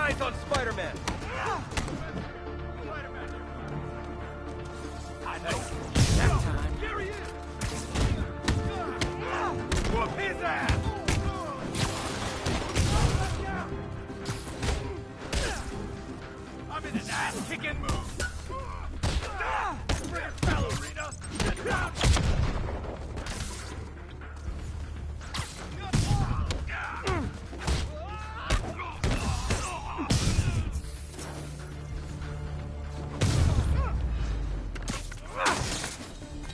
Eyes on Spider-Man! I know. That time. Here he is! Whoop his ass! I'm in an ass-kicking mood! Bring it, ballerina! Get down!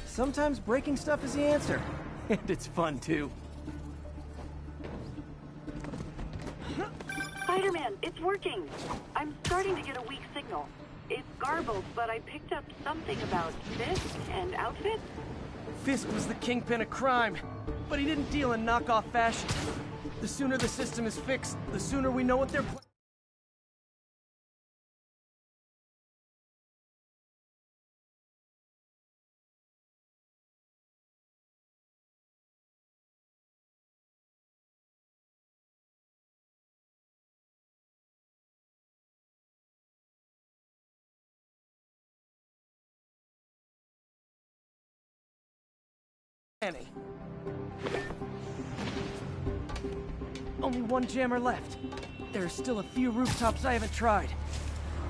Sometimes breaking stuff is the answer. And it's fun, too. Spider-Man, it's working. I'm starting to get a weak signal. It's garbled, but I picked up something about Fisk and outfits. Fisk was the kingpin of crime, but he didn't deal in knockoff fashion. The sooner the system is fixed, the sooner we know what they're planning. Only one jammer left. There are still a few rooftops I haven't tried.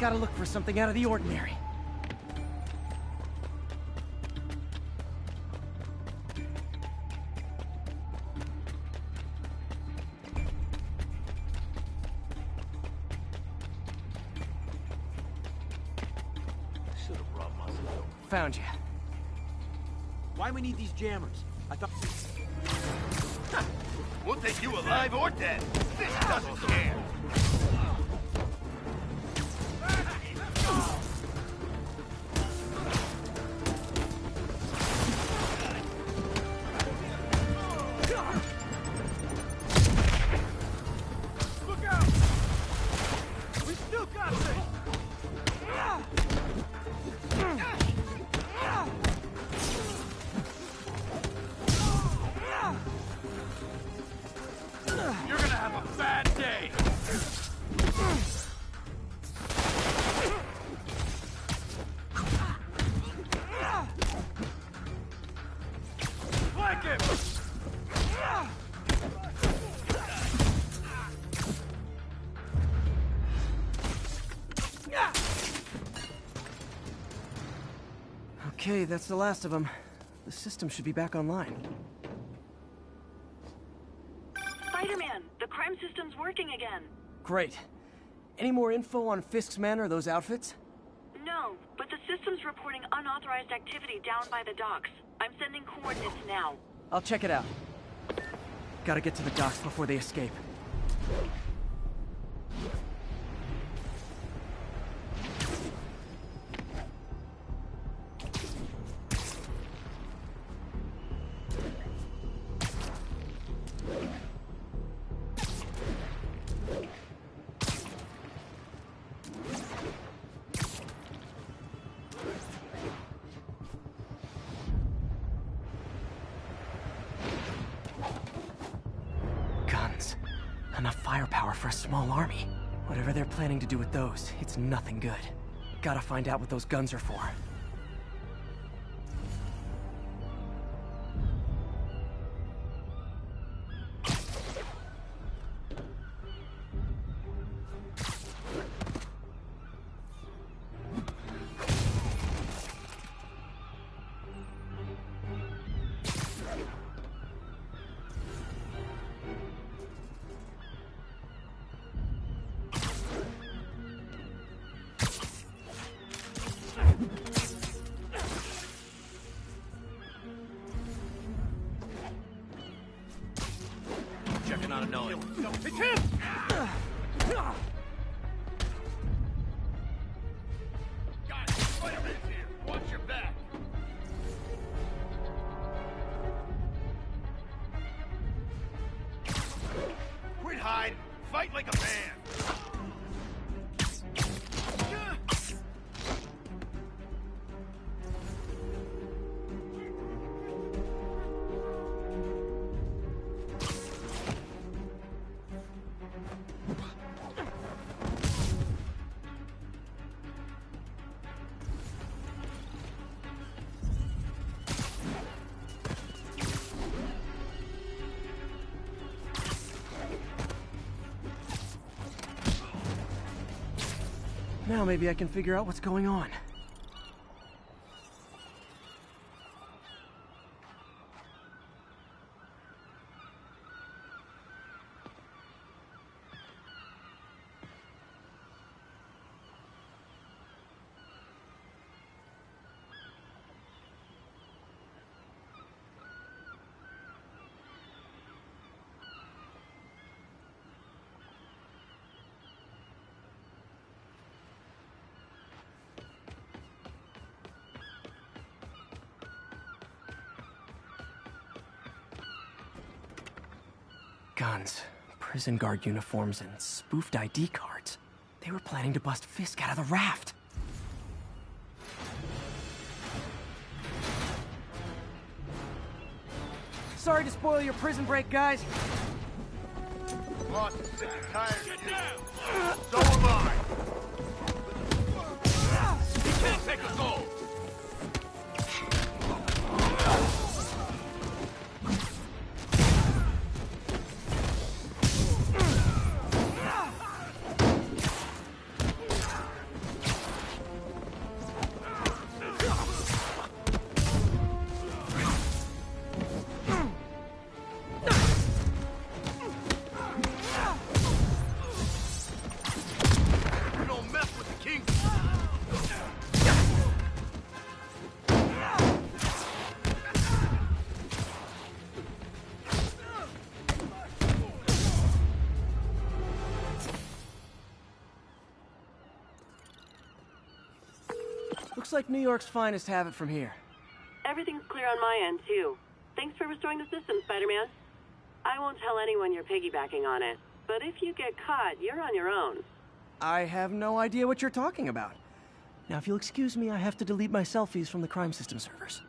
Gotta look for something out of the ordinary. Should've brought myself. Found you. Why we need these jammers? I thought... We'll take you alive or dead. This doesn't care. Look out! We still got this! You're gonna have a bad day! Flank him! Okay, that's the last of them. The system should be back online. Spider-Man, the crime system's working again. Great. Any more info on Fisk's men or those outfits? No, but the system's reporting unauthorized activity down by the docks. I'm sending coordinates now. I'll check it out. Gotta get to the docks before they escape. Guns. Enough firepower for a small army. Whatever they're planning to do with those, it's nothing good. Gotta find out what those guns are for. Checking on a knowing. It's him! Guys, Spider-Man's here. Watch your back. Quit hiding. Fight like a man. Now maybe I can figure out what's going on. Guns, prison guard uniforms, and spoofed ID cards. They were planning to bust Fisk out of the raft. Sorry to spoil your prison break, guys. Boss is sick and tired. Get down! So am I! You can't take us all! Looks like New York's finest have it from here. Everything's clear on my end, too. Thanks for restoring the system, Spider-Man. I won't tell anyone you're piggybacking on it, but if you get caught, you're on your own. I have no idea what you're talking about. Now, if you'll excuse me, I have to delete my selfies from the crime system servers.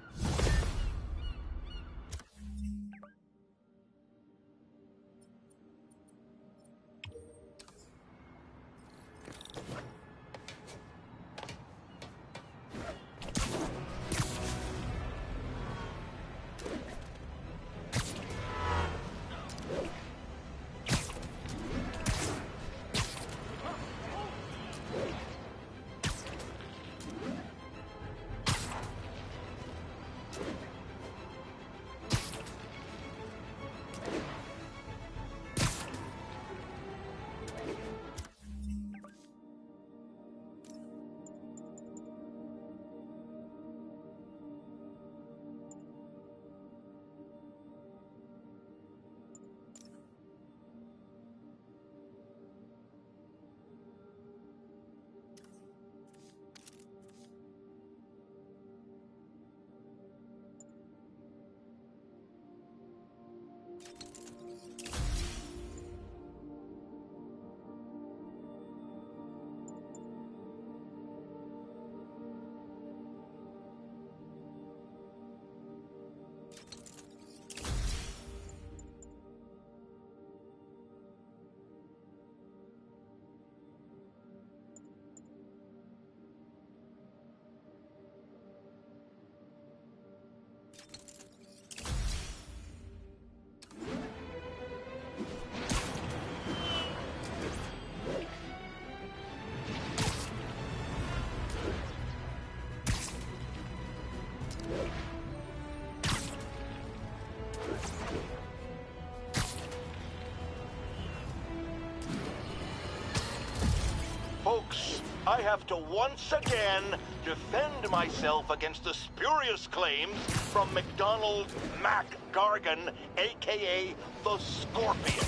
Folks, I have to once again defend myself against the spurious claims from McDonald Mac Gargan, aka the Scorpion.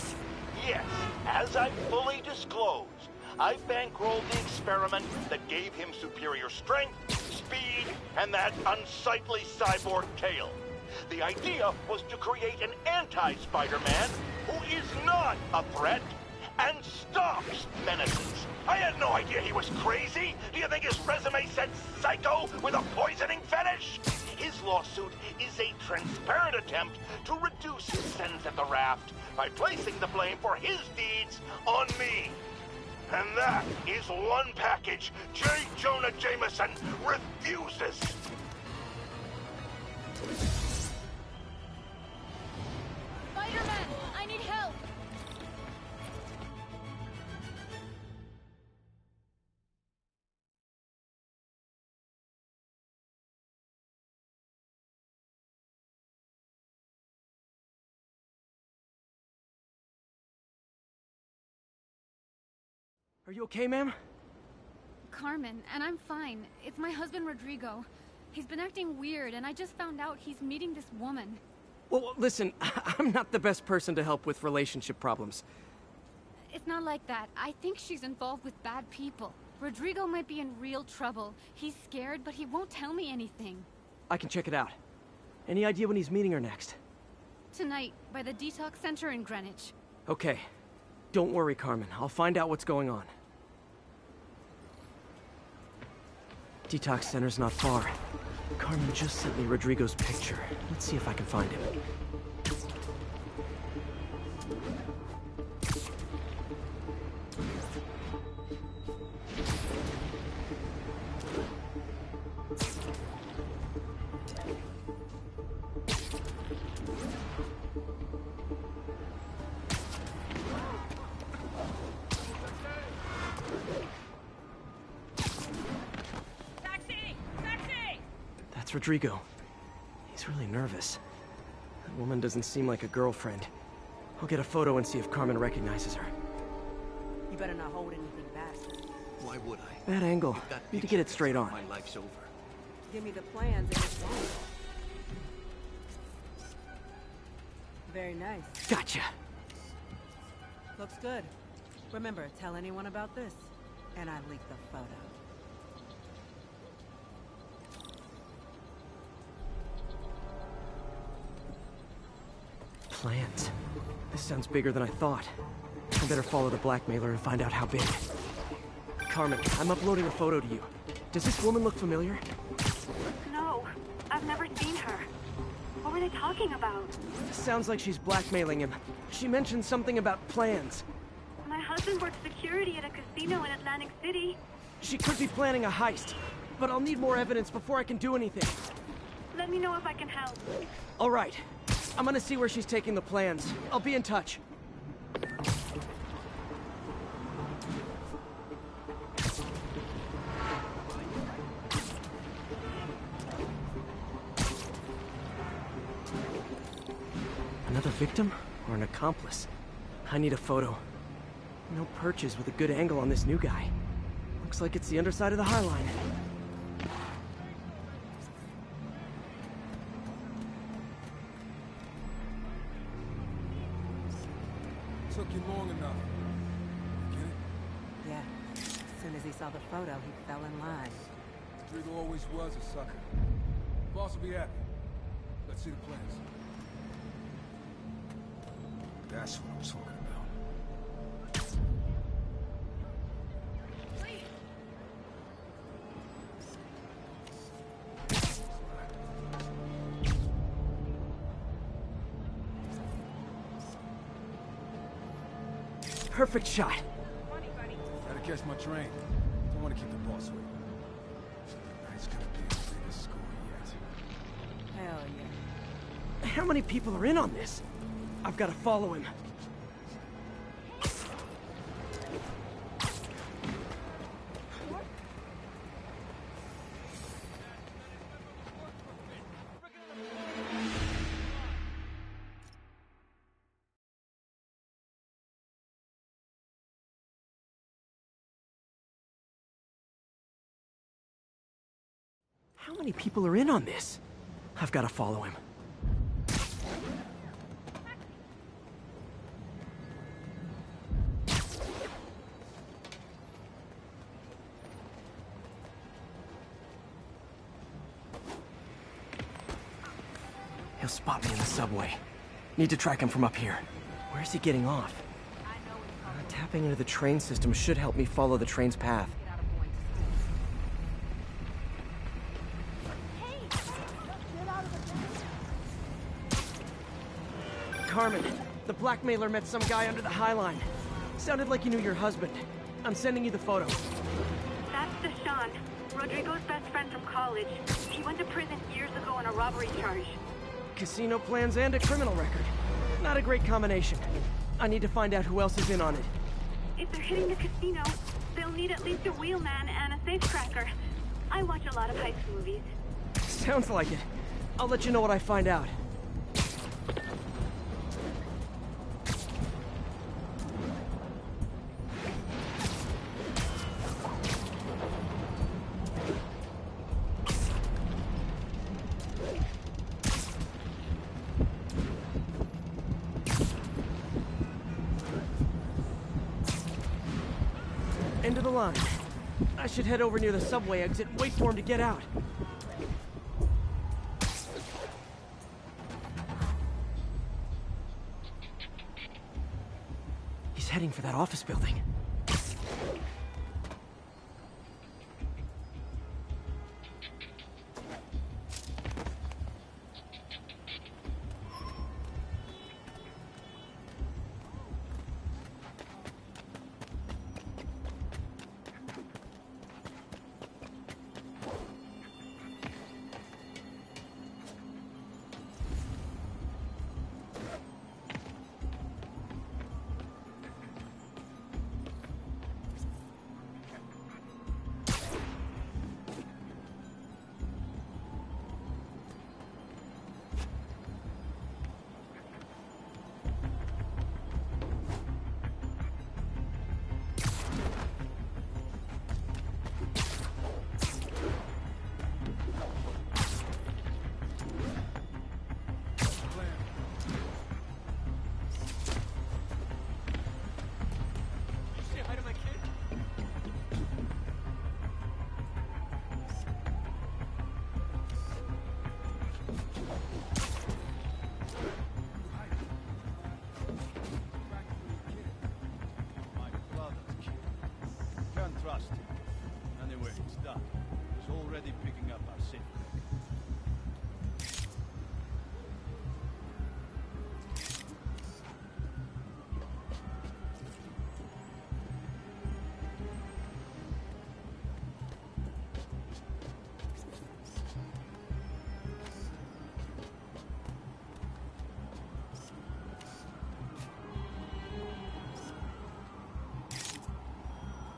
Yes, as I fully disclosed, I bankrolled the experiment that gave him superior strength, speed, and that unsightly cyborg tail. The idea was to create an anti-Spider-Man who is not a threat and stops menaces. I had no idea he was crazy. Do you think his resume said psycho with a poisoning fetish? His lawsuit is a transparent attempt to reduce his sentence at the raft by placing the blame for his deeds on me. And that is one package J. Jonah Jameson refuses. Spider-Man, I need help! Are you okay, ma'am? Carmen, and I'm fine. It's my husband, Rodrigo. He's been acting weird, and I just found out he's meeting this woman. Well, listen, I'm not the best person to help with relationship problems. It's not like that. I think she's involved with bad people. Rodrigo might be in real trouble. He's scared, but he won't tell me anything. I can check it out. Any idea when he's meeting her next? Tonight, by the detox center in Greenwich. Okay. Don't worry, Carmen. I'll find out what's going on. Detox center's not far. Carmen just sent me Rodrigo's picture. Let's see if I can find him. That's Rodrigo. He's really nervous. That woman doesn't seem like a girlfriend. I'll get a photo and see if Carmen recognizes her. You better not hold anything back. Why would I? Bad angle. Need to get it straight on. My life's over. Give me the plans and it's wrong. Very nice. Gotcha. Looks good. Remember, tell anyone about this, and I leak the photo. Plans. This sounds bigger than I thought. I better follow the blackmailer and find out how big. Carmen, I'm uploading a photo to you. Does this woman look familiar? No, I've never seen her. What were they talking about? Sounds like she's blackmailing him. She mentioned something about plans. My husband works security at a casino in Atlantic City. She could be planning a heist, but I'll need more evidence before I can do anything. Let me know if I can help. All right. I'm gonna see where she's taking the plans. I'll be in touch. Another victim or an accomplice? I need a photo. No perches with a good angle on this new guy. Looks like it's the underside of the High Line. Took you long enough. Get it? Yeah. As soon as he saw the photo, he fell in line. Rodrigo always was a sucker. Boss will be happy. Let's see the plans. That's what I'm talking about. Perfect shot. Gotta catch my train. Don't want to keep the boss waiting. Tonight's gonna be the biggest score yet. Hell yeah. How many people are in on this? I've got to follow him. How many people are in on this? I've got to follow him. He'll spot me in the subway. Need to track him from up here. Where's he getting off? Tapping into the train system should help me follow the train's path. Carmen, the blackmailer met some guy under the High Line. Sounded like he knew your husband. I'm sending you the photo. That's Deshawn, Rodrigo's best friend from college. He went to prison years ago on a robbery charge. Casino plans and a criminal record. Not a great combination. I need to find out who else is in on it. If they're hitting the casino, they'll need at least a wheelman and a safecracker. I watch a lot of heist movies. Sounds like it. I'll let you know what I find out. End of the line. I should head over near the subway exit and wait for him to get out. He's heading for that office building. Anyway, it's done. He's already picking up our sick.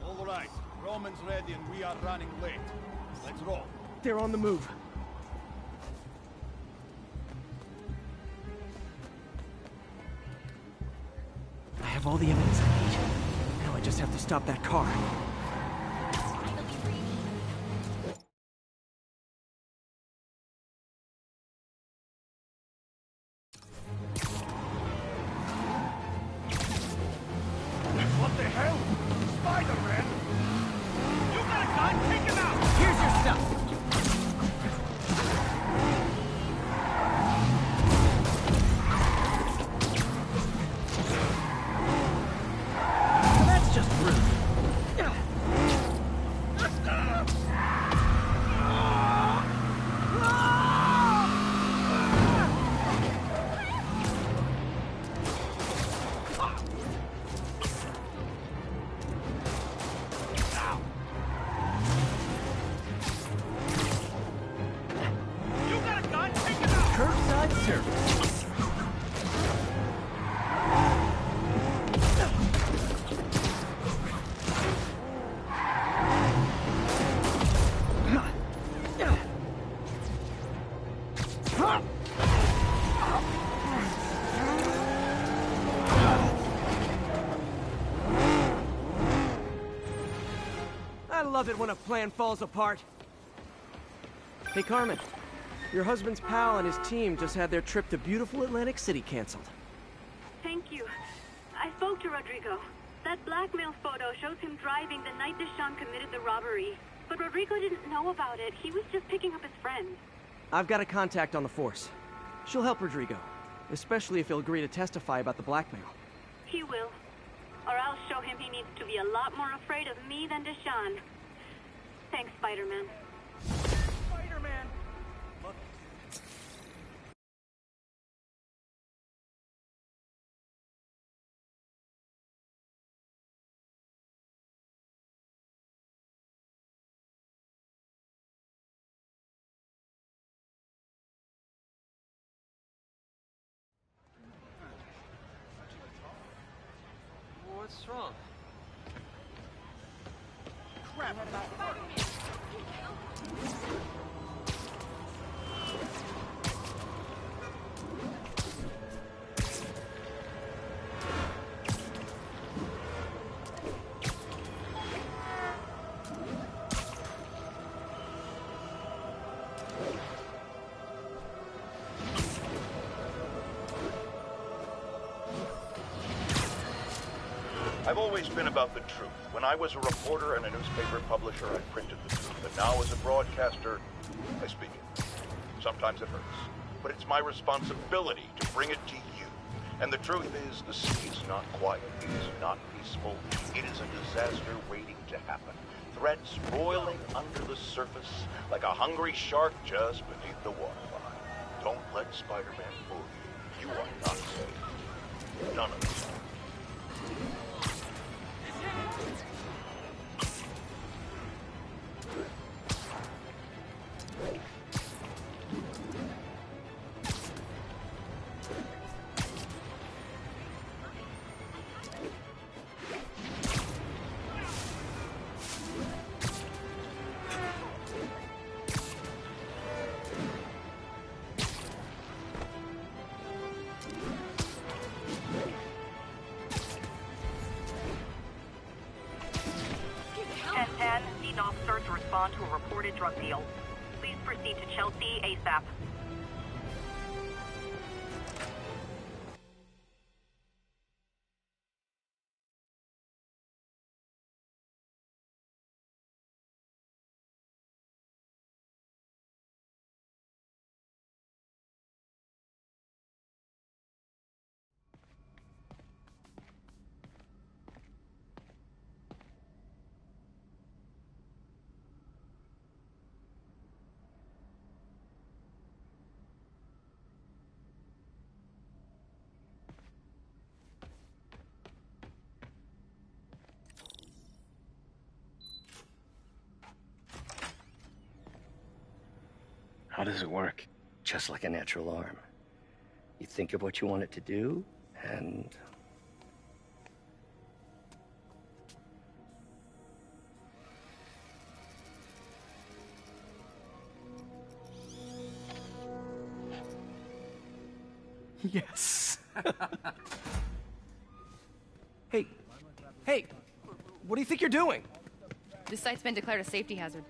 All right. Roman's ready and we are running late. Let's roll. They're on the move. I have all the evidence I need. Now I just have to stop that car. What the hell? Spider-Man! You got a gun? Take him out! Here's your stuff! Well, that's just rude. You got a gun? Take him out! Curbside service. I love it when a plan falls apart. Hey, Carmen. Your husband's pal and his team just had their trip to beautiful Atlantic City canceled. Thank you. I spoke to Rodrigo. That blackmail photo shows him driving the night Deshawn committed the robbery. But Rodrigo didn't know about it. He was just picking up his friend. I've got a contact on the force. She'll help Rodrigo, especially if he'll agree to testify about the blackmail. He will. Or I'll show him he needs to be a lot more afraid of me than Deshawn. Thanks, Spider-Man. Spider-Man! Look. What's wrong? Crap! I've always been about the truth. When I was a reporter and a newspaper publisher, I printed the truth. But now as a broadcaster, I speak it. Sometimes it hurts. But it's my responsibility to bring it to you. And the truth is, the sea is not quiet. It is not peaceful. It is a disaster waiting to happen. Threats boiling under the surface like a hungry shark just beneath the waterline. Don't let Spider-Man fool you. You are not safe. None of us are. Officers to respond to a reported drug deal. Please proceed to Chelsea ASAP. How does it work? Just like a natural arm. You think of what you want it to do, and... Yes. Hey, what do you think you're doing? This site's been declared a safety hazard.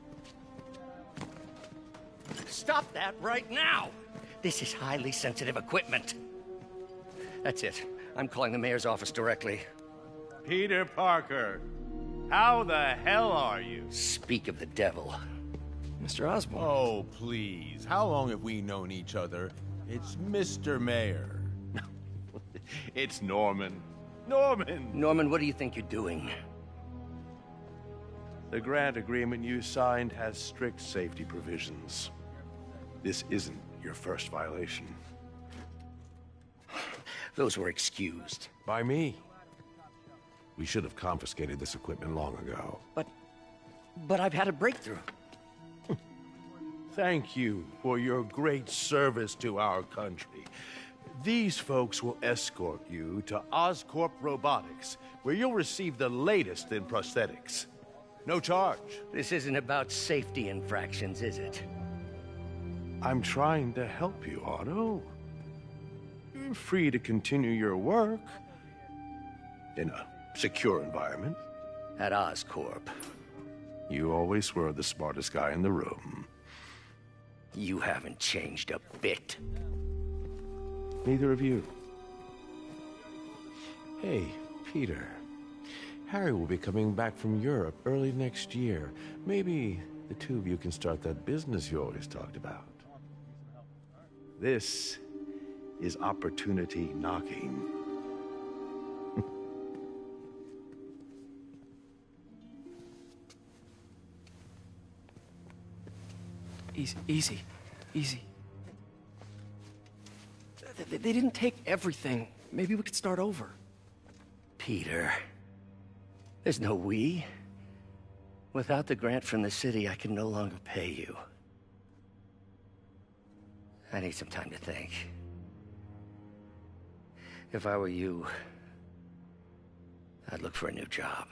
Stop that right now! This is highly sensitive equipment. That's it. I'm calling the mayor's office directly. Peter Parker, how the hell are you? Speak of the devil. Mr. Osborn. Oh, please. How long have we known each other? It's Mr. Mayor. It's Norman. Norman, what do you think you're doing? The grant agreement you signed has strict safety provisions. This isn't your first violation. Those were excused. By me. We should have confiscated this equipment long ago. But I've had a breakthrough. Thank you for your great service to our country. These folks will escort you to Oscorp Robotics, where you'll receive the latest in prosthetics. No charge. This isn't about safety infractions, is it? I'm trying to help you, Otto. You're free to continue your work in a secure environment. At Oscorp. You always were the smartest guy in the room. You haven't changed a bit. Neither of you. Hey, Peter. Harry will be coming back from Europe early next year. Maybe the two of you can start that business you always talked about. This is opportunity knocking. Easy. They didn't take everything. Maybe we could start over. Peter, there's no we. Without the grant from the city, I can no longer pay you. I need some time to think. If I were you, I'd look for a new job.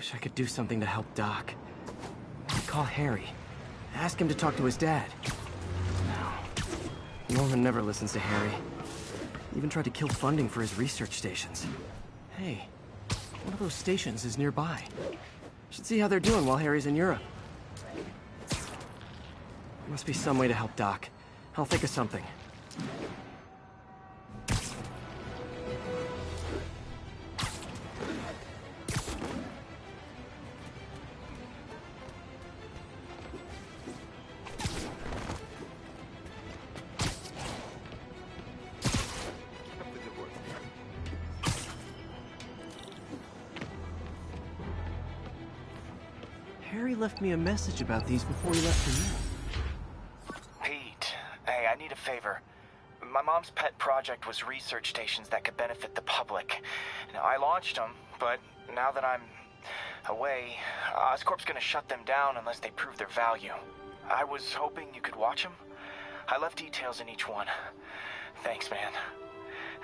Wish I could do something to help Doc. I'd call Harry. Ask him to talk to his dad. No. Norman never listens to Harry. Even tried to kill funding for his research stations. Hey, one of those stations is nearby. Should see how they're doing while Harry's in Europe. Must be some way to help Doc. I'll think of something. Harry left me a message about these before he left for you. Pete, hey, I need a favor. My mom's pet project was research stations that could benefit the public. Now, I launched them, but now that I'm away, Oscorp's gonna shut them down unless they prove their value. I was hoping you could watch them. I left details in each one. Thanks, man.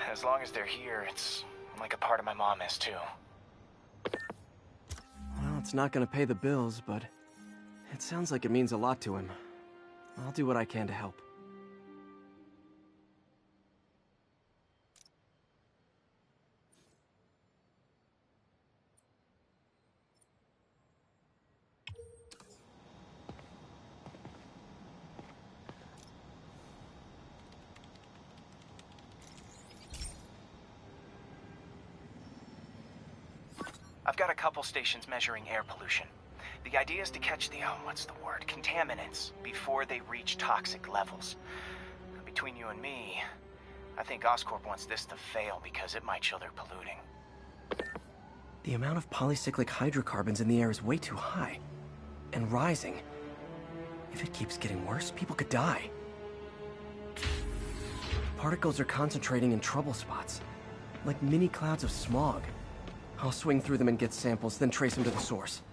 As long as they're here, it's like a part of my mom is, too. Well, it's not gonna pay the bills, but it sounds like it means a lot to him. I'll do what I can to help. I've got a couple stations measuring air pollution. The idea is to catch the, what's the word, contaminants before they reach toxic levels. Between you and me, I think Oscorp wants this to fail because it might show they're polluting. The amount of polycyclic hydrocarbons in the air is way too high. And rising. If it keeps getting worse, people could die. Particles are concentrating in trouble spots, like mini clouds of smog. I'll swing through them and get samples, then trace them to the source.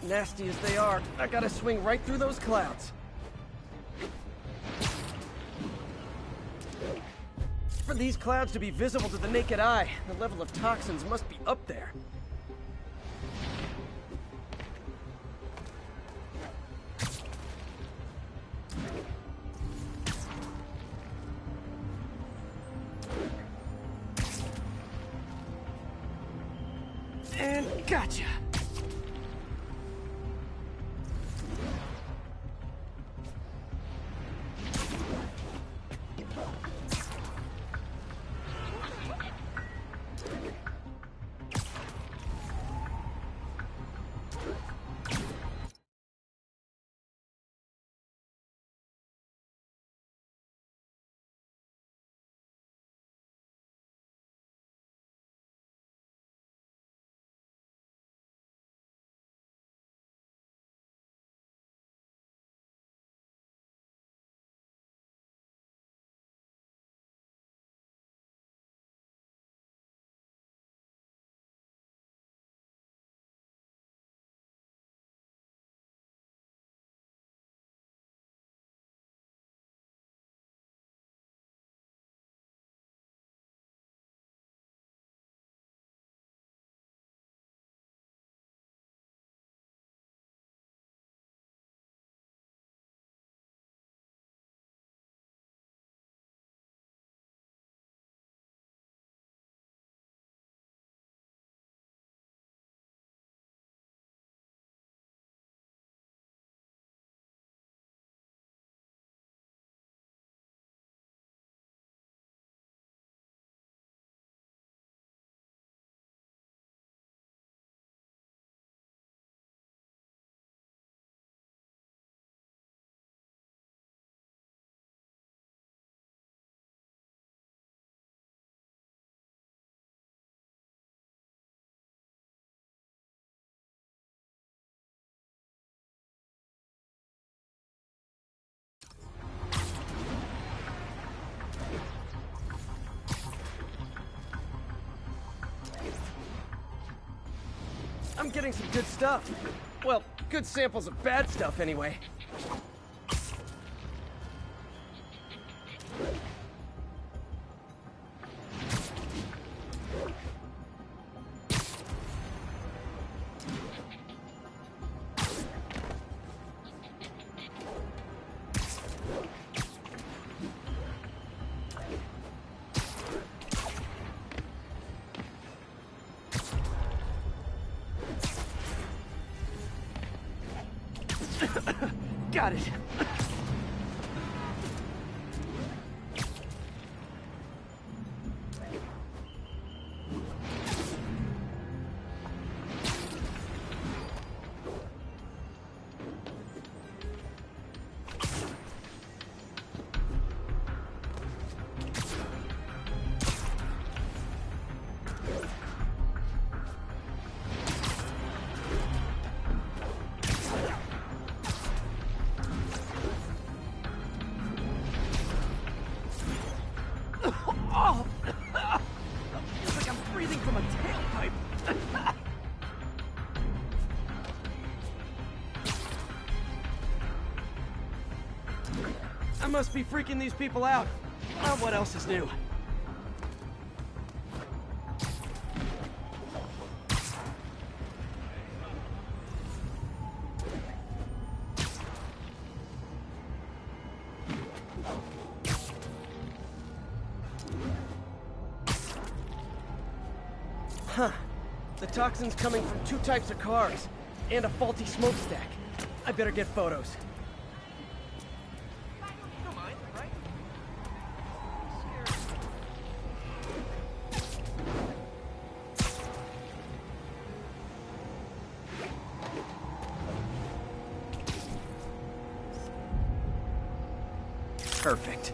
Nasty as they are, I gotta swing right through those clouds. For these clouds to be visible to the naked eye, the level of toxins must be up there. And gotcha! I'm getting some good stuff. Well, good samples of bad stuff, anyway. Got it. Oh! Feels like I'm breathing from a tailpipe. I must be freaking these people out. What else is new? Huh. The toxin's coming from 2 types of cars, and a faulty smokestack. I better get photos. Don't mind, right? Perfect.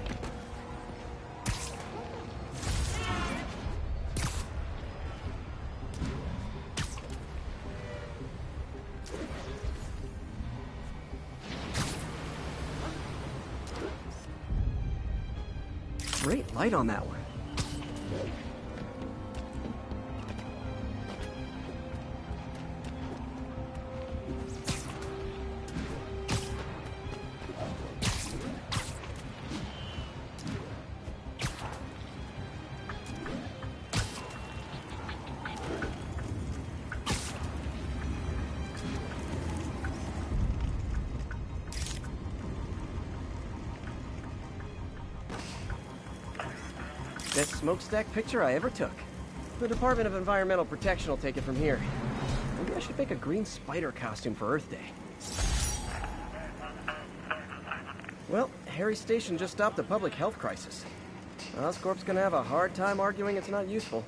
Great light on that one. Best smokestack picture I ever took. The Department of Environmental Protection will take it from here. Maybe I should make a green spider costume for Earth Day. Well, Harry's station just stopped a public health crisis. Oscorp's gonna have a hard time arguing it's not useful.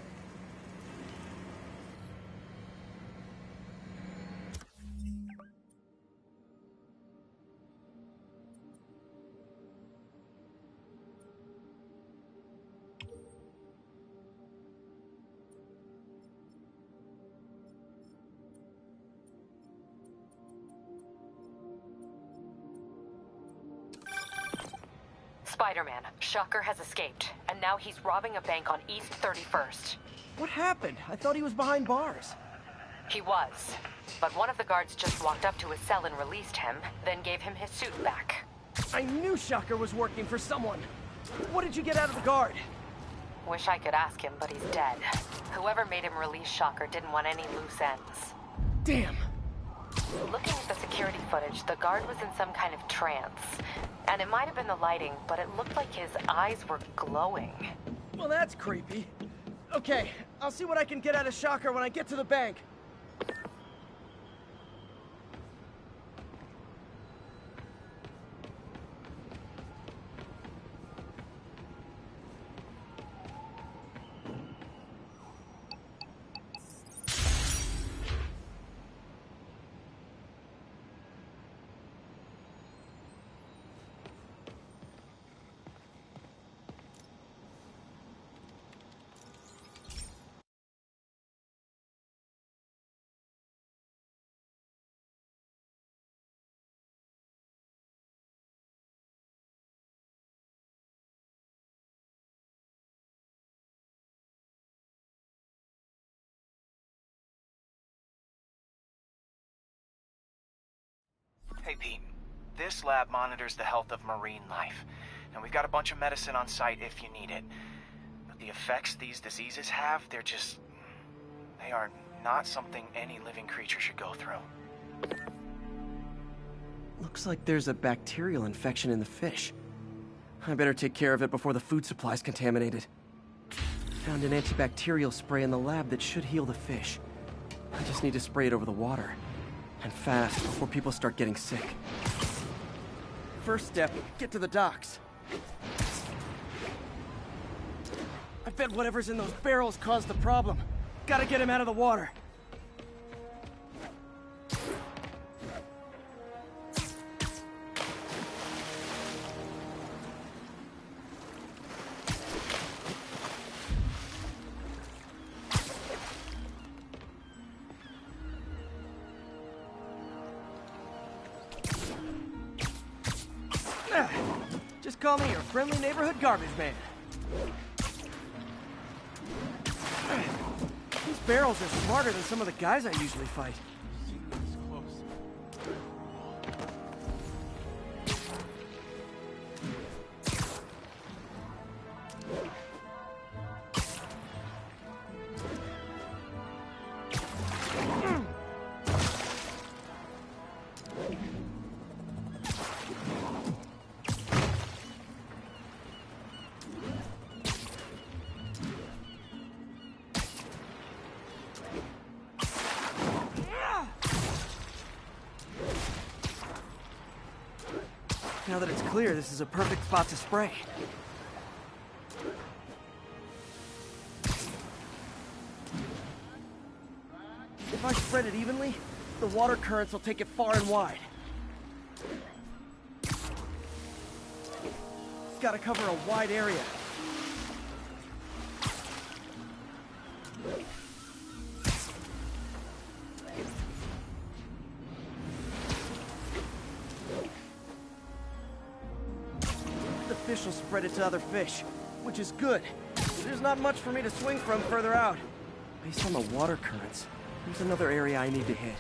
Spider-Man, Shocker has escaped, and now he's robbing a bank on East 31st. What happened? I thought he was behind bars. He was, but one of the guards just walked up to his cell and released him, then gave him his suit back. I knew Shocker was working for someone. What did you get out of the guard? Wish I could ask him, but he's dead. Whoever made him release Shocker didn't want any loose ends. Damn. Looking at the security footage, the guard was in some kind of trance. And it might have been the lighting, but it looked like his eyes were glowing. Well, that's creepy. Okay, I'll see what I can get out of Shocker when I get to the bank. Hey, Pete. This lab monitors the health of marine life. And we've got a bunch of medicine on site if you need it. But the effects these diseases have, they are not something any living creature should go through. Looks like there's a bacterial infection in the fish. I better take care of it before the food supply's contaminated. Found an antibacterial spray in the lab that should heal the fish. I just need to spray it over the water. And fast, before people start getting sick. First step, get to the docks. I bet whatever's in those barrels caused the problem. Gotta get him out of the water. Just call me your friendly neighborhood garbage man. These barrels are smarter than some of the guys I usually fight. Now that it's clear, this is a perfect spot to spray. If I spread it evenly, the water currents will take it far and wide. Gotta cover a wide area. Fish will spread it to other fish, which is good. There's not much for me to swing from further out. Based on the water currents, there's another area I need to hit.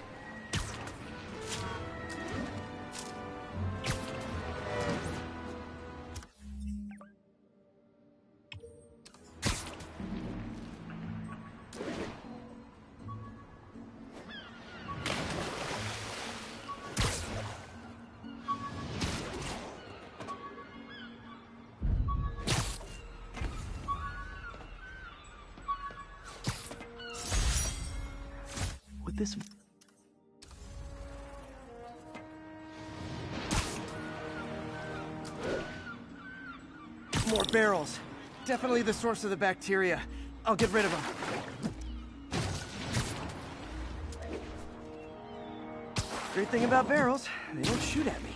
This... More barrels. Definitely the source of the bacteria. I'll get rid of them. Great thing about barrels, they don't shoot at me.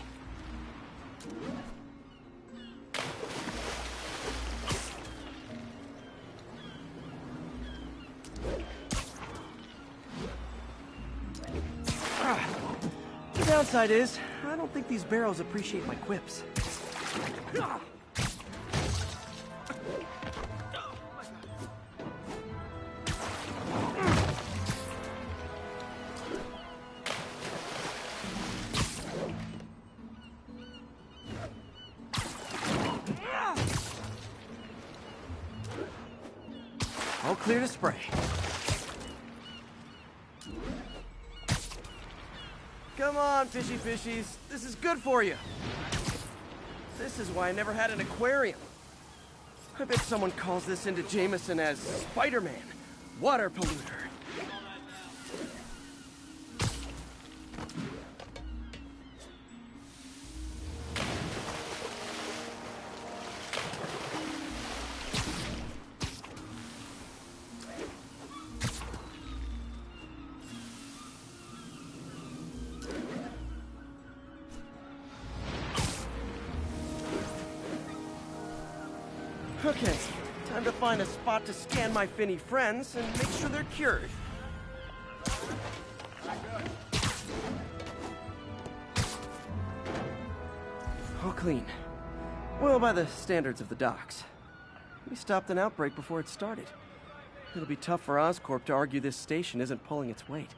The downside is, I don't think these barrels appreciate my quips. All clear to spray. Come on, fishy fishies. This is good for you. This is why I never had an aquarium. I bet someone calls this into Jameson as Spider-Man, water polluter. Okay, time to find a spot to scan my finny friends and make sure they're cured. All clean. Well, by the standards of the docks. We stopped an outbreak before it started. It'll be tough for Oscorp to argue this station isn't pulling its weight.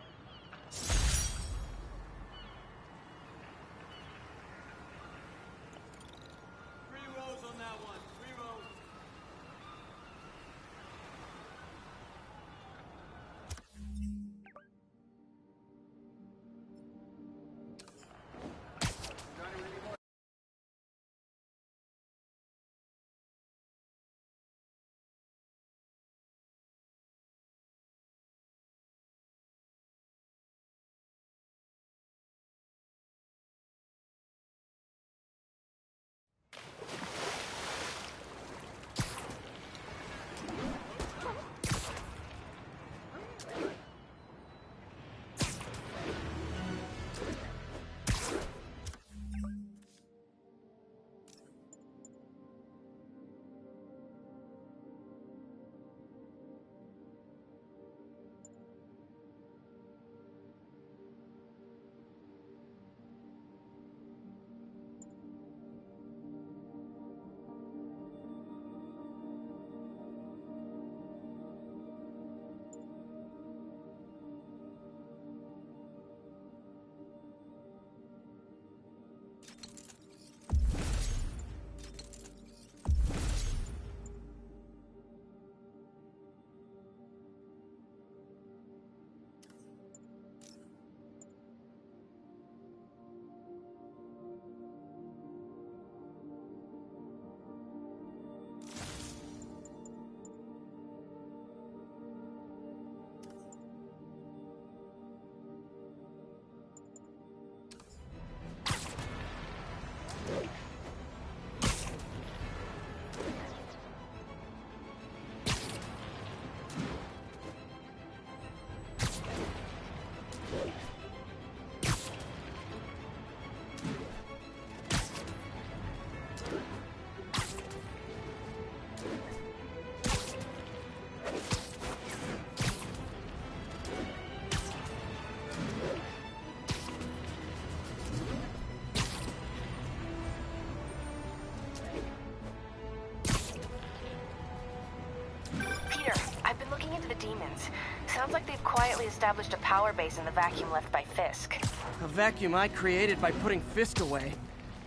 Sounds like they've quietly established a power base in the vacuum left by Fisk. A vacuum I created by putting Fisk away.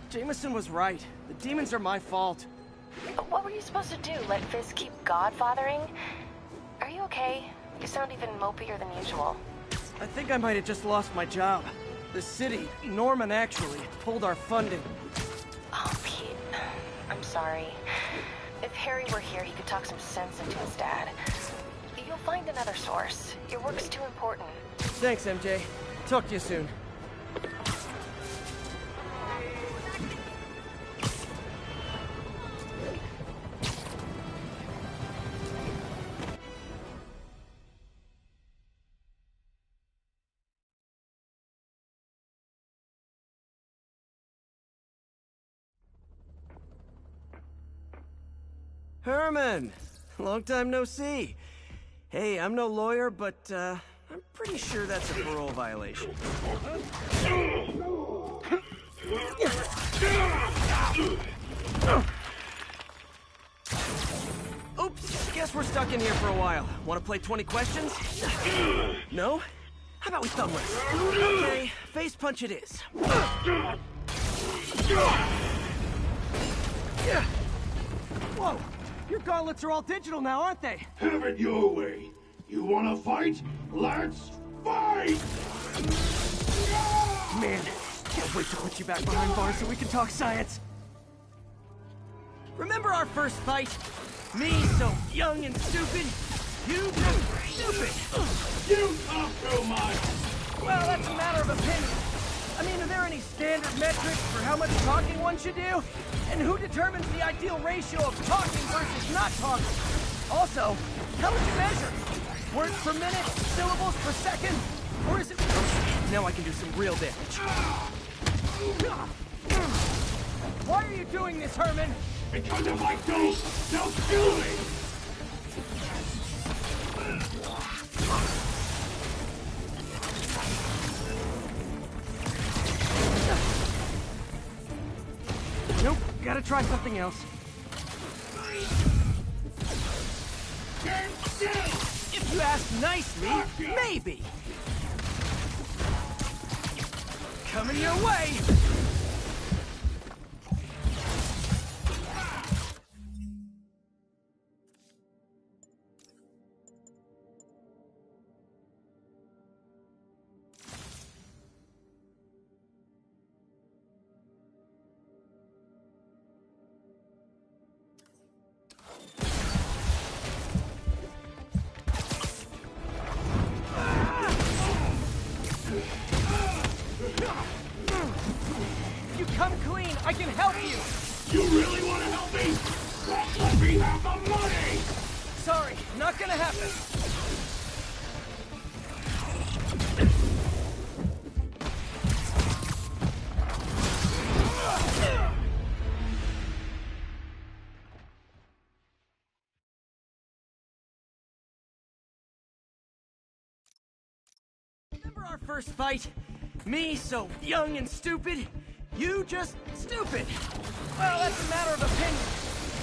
Jameson was right. The demons are my fault. What were you supposed to do? Let Fisk keep godfathering? Are you okay? You sound even mopier than usual. I think I might have just lost my job. The city, Norman actually, pulled our funding. Oh, Pete. I'm sorry. If Harry were here, he could talk some sense into his dad. You'll find another source. Your work's too important. Thanks, MJ. Talk to you soon. Herman! Long time no see. Hey, I'm no lawyer, but, I'm pretty sure that's a parole violation. Oops, guess we're stuck in here for a while. Want to play 20 questions? No? How about we thumb wrestle? Okay, face punch it is. Whoa! Your gauntlets are all digital now, aren't they? Have it your way. You wanna fight? Let's fight! Man, can't wait to put you back behind bars so we can talk science. Remember our first fight? Me, so young and stupid. You just stupid. You talk too much. Well, that's a matter of opinion. I mean, are there any standard metrics for how much talking one should do? And who determines the ideal ratio of talking versus not talking? Also, how would you measure? Words per minute? Syllables per second? Or is it... Now I can do some real damage. Why are you doing this, Herman? Because if I don't, they'll kill me! Nope, gotta try something else. If you ask nicely, maybe. Coming your way! I can help you! You really want to help me? Let me have the money! Sorry, not gonna happen. Remember our first fight? Me, so young and stupid. You just stupid. Well, that's a matter of opinion.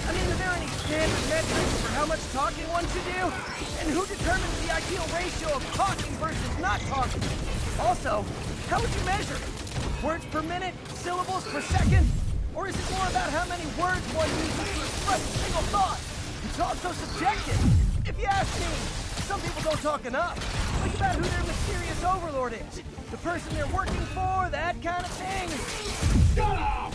I mean, are there any standard metrics for how much talking one should do? And who determines the ideal ratio of talking versus not talking? Also, how would you measure it? Words per minute? Syllables per second? Or is it more about how many words one uses to express a single thought? It's all so subjective. If you ask me, some people don't talk enough. Think about who their mysterious overlord is. The person they're working for, that kind of thing. Shut up!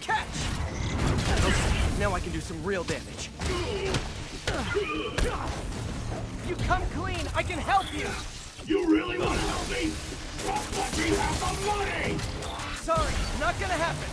Catch! Okay, now I can do some real damage. You come clean, I can help you! You really want to help me? Just let me have the money! Sorry, not gonna happen.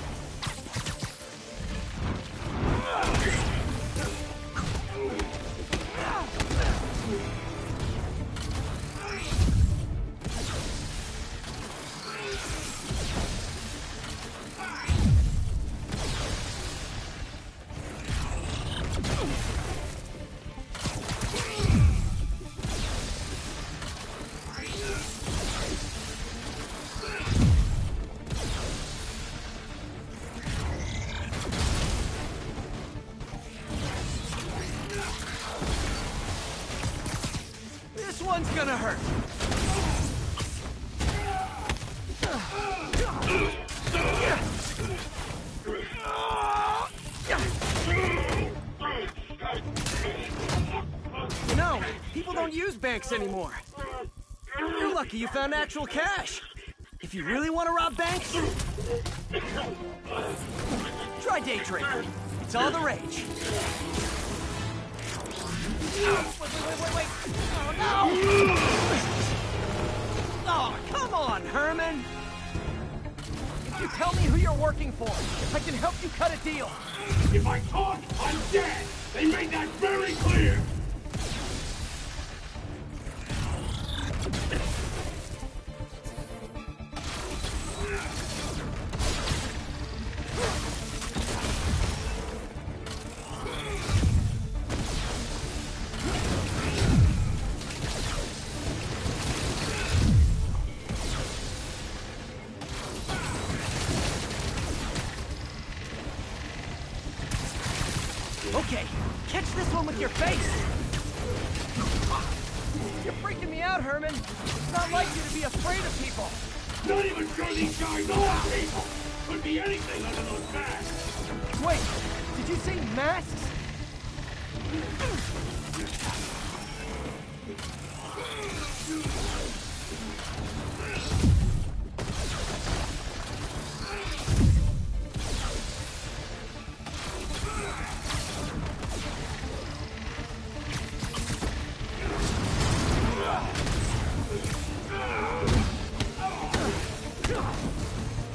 one's gonna hurt. You know, people don't use banks anymore. You're lucky you found actual cash. If you really want to rob banks, try day trading. It's all the rage. Wait. Oh, no! Oh, come on, Herman! If you tell me who you're working for, I can help you cut a deal. If I talk, I'm dead! They made that very clear! Okay, catch this one with your face! You're freaking me out, Herman. It's not like you to be afraid of people. Not even sure these guys are people! Could be anything under those masks! Wait, did you say masks?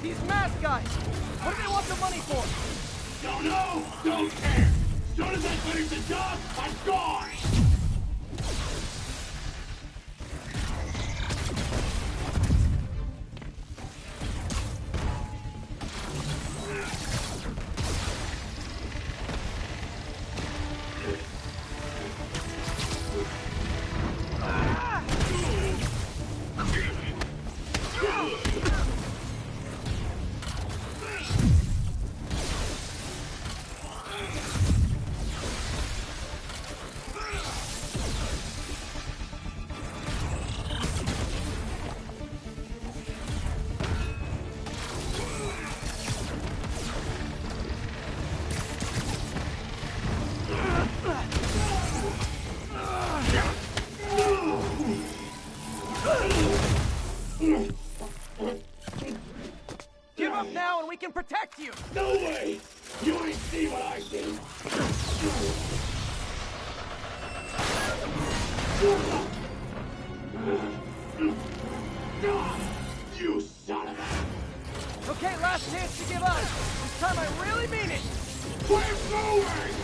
These mask guys! What do they want the money for? Don't know! Don't care! As soon as I finish the job, I'm gone! Give up now and we can protect you! No way! You ain't see what I see! You son of a... Okay, last chance to give up. This time I really mean it! We're moving!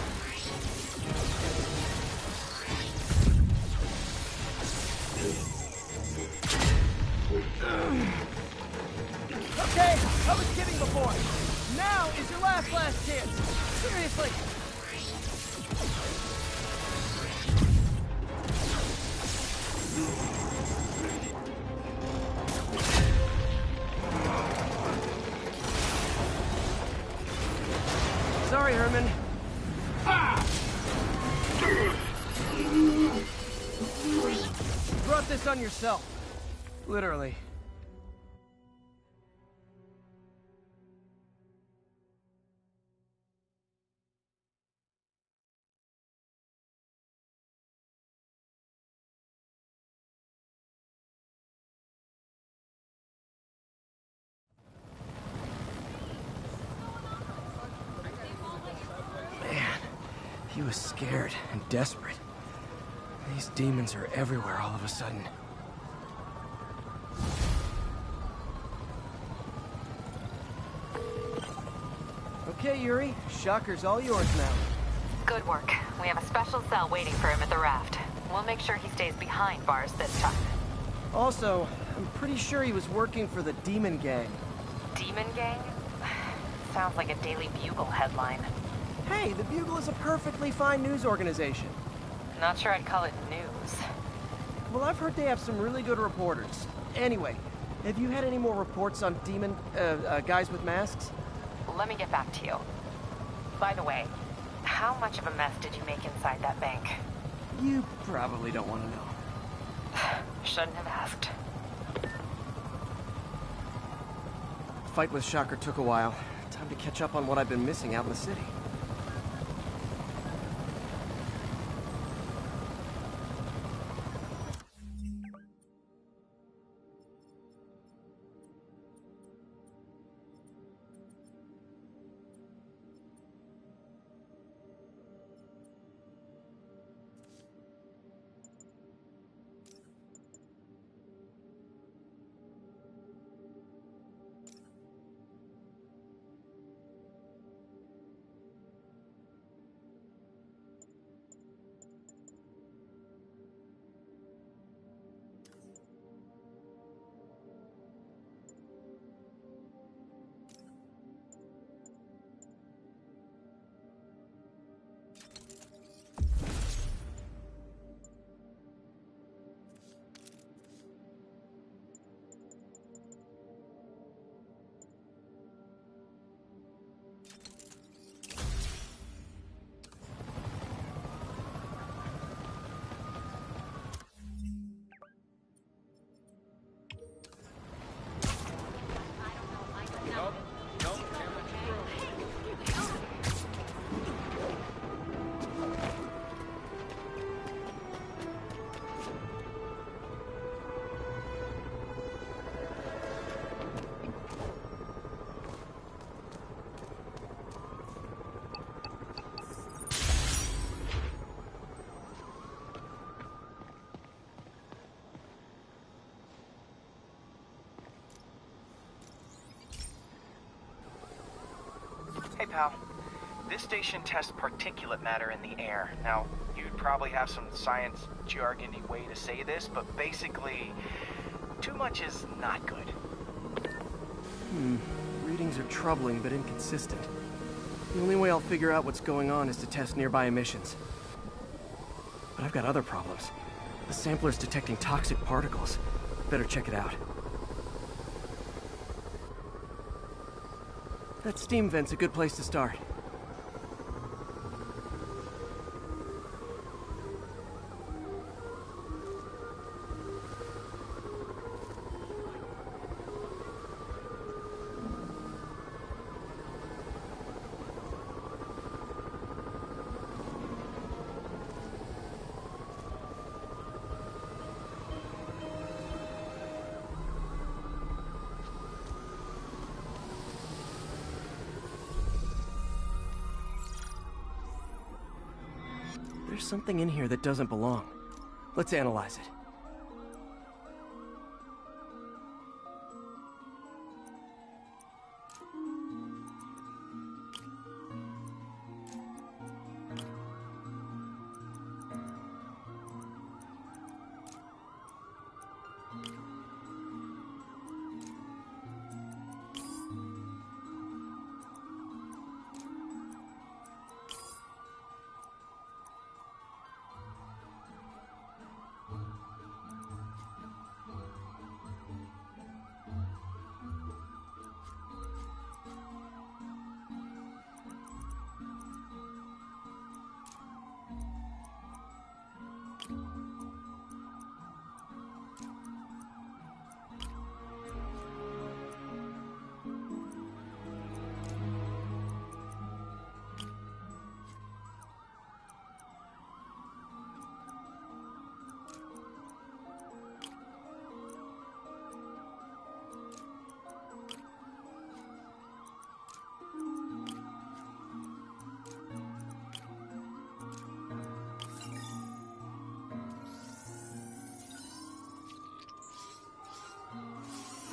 Okay, I was kidding before. Now is your last chance. Seriously. Sorry, Herman. You brought this on yourself. Literally. He was scared and desperate. These demons are everywhere all of a sudden. Okay, Yuri. Shocker's all yours now. Good work. We have a special cell waiting for him at the raft. We'll make sure he stays behind bars this time. Also, I'm pretty sure he was working for the Demon Gang. Demon Gang? Sounds like a Daily Bugle headline. Hey, the Bugle is a perfectly fine news organization. Not sure I'd call it news. Well, I've heard they have some really good reporters. Anyway, have you had any more reports on demon, guys with masks? Let me get back to you. By the way, how much of a mess did you make inside that bank? You probably don't want to know. Shouldn't have asked. The fight with Shocker took a while. Time to catch up on what I've been missing out in the city. Hey, pal. This station tests particulate matter in the air. Now, you'd probably have some science jargony way to say this, but basically, too much is not good. Readings are troubling but inconsistent. The only way I'll figure out what's going on is to test nearby emissions. But I've got other problems. The sampler's detecting toxic particles. Better check it out. That steam vent's a good place to start. There's something in here that doesn't belong. Let's analyze it.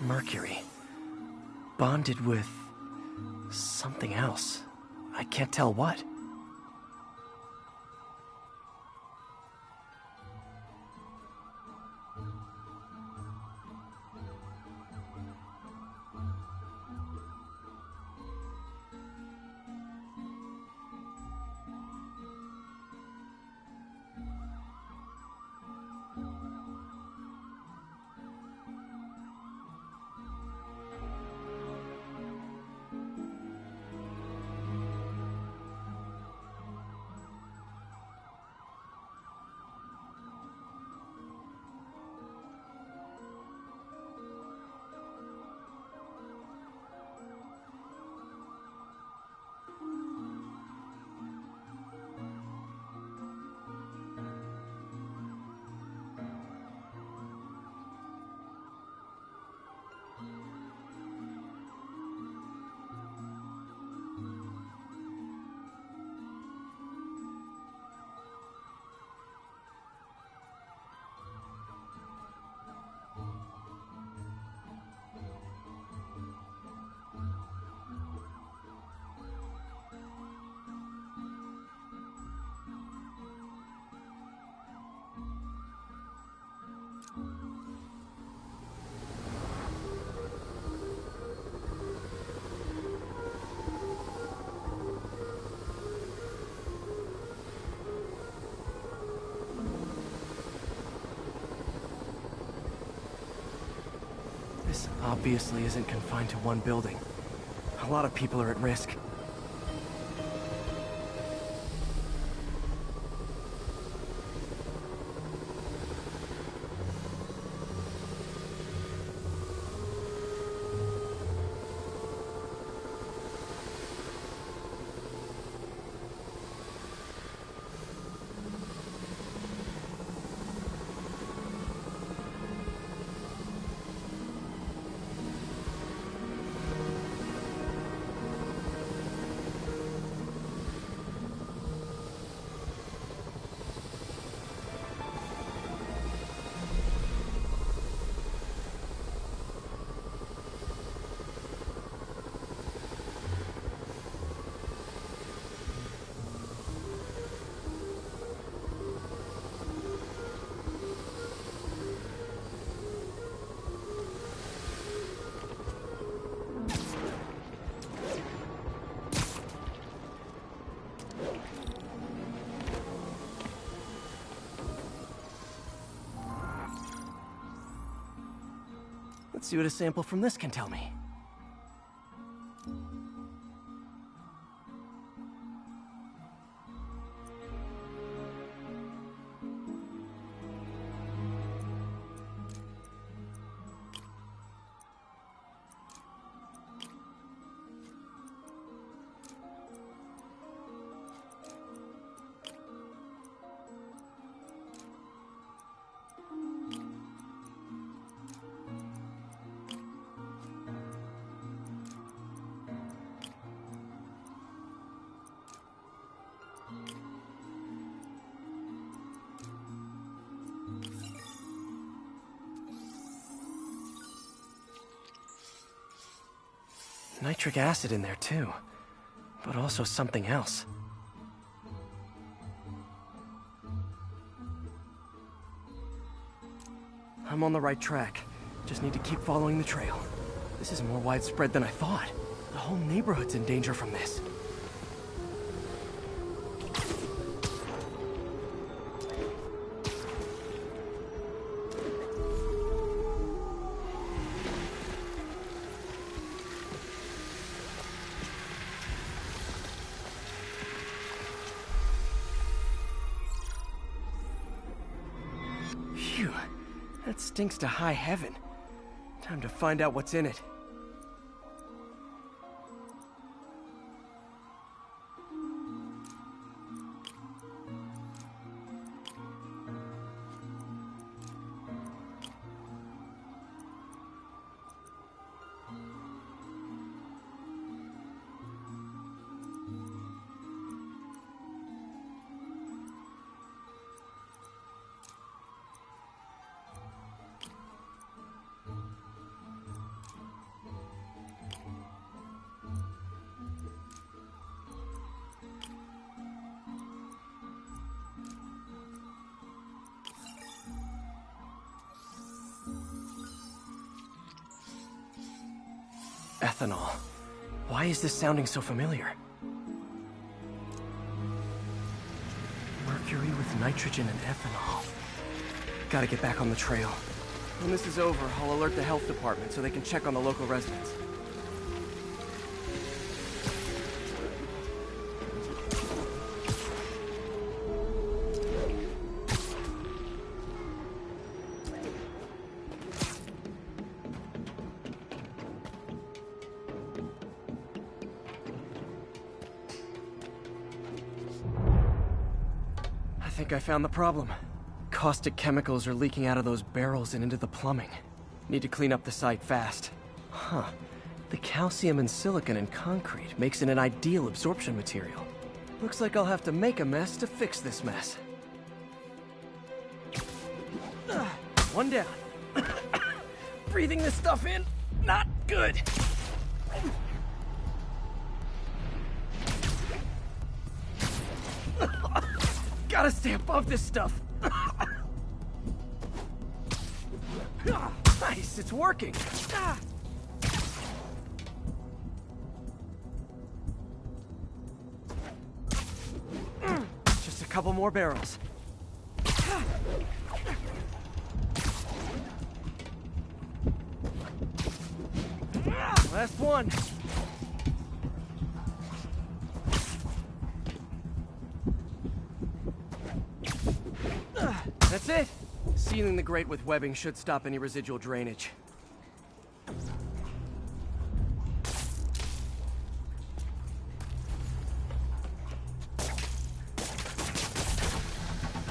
Mercury. Bonded with something else. I can't tell what. obviously isn't confined to one building. A lot of people are at risk. Let's see what a sample from this can tell me. Nitric acid in there too, but also something else. I'm on the right track. Just need to keep following the trail. This is more widespread than I thought. The whole neighborhood's in danger from this. Phew, that stinks to high heaven. Time to find out what's in it. Ethanol. Why is this sounding so familiar? Mercury with nitrogen and ethanol. Gotta get back on the trail. When this is over, I'll alert the health department so they can check on the local residents. I think I found the problem. Caustic chemicals are leaking out of those barrels and into the plumbing. Need to clean up the site fast. Huh. The calcium and silicon in concrete makes it an ideal absorption material. Looks like I'll have to make a mess to fix this mess. One down. Breathing this stuff in, not good. Gotta stay above this stuff. Nice, it's working. Just a couple more barrels. Last one. That's it. Sealing the grate with webbing should stop any residual drainage.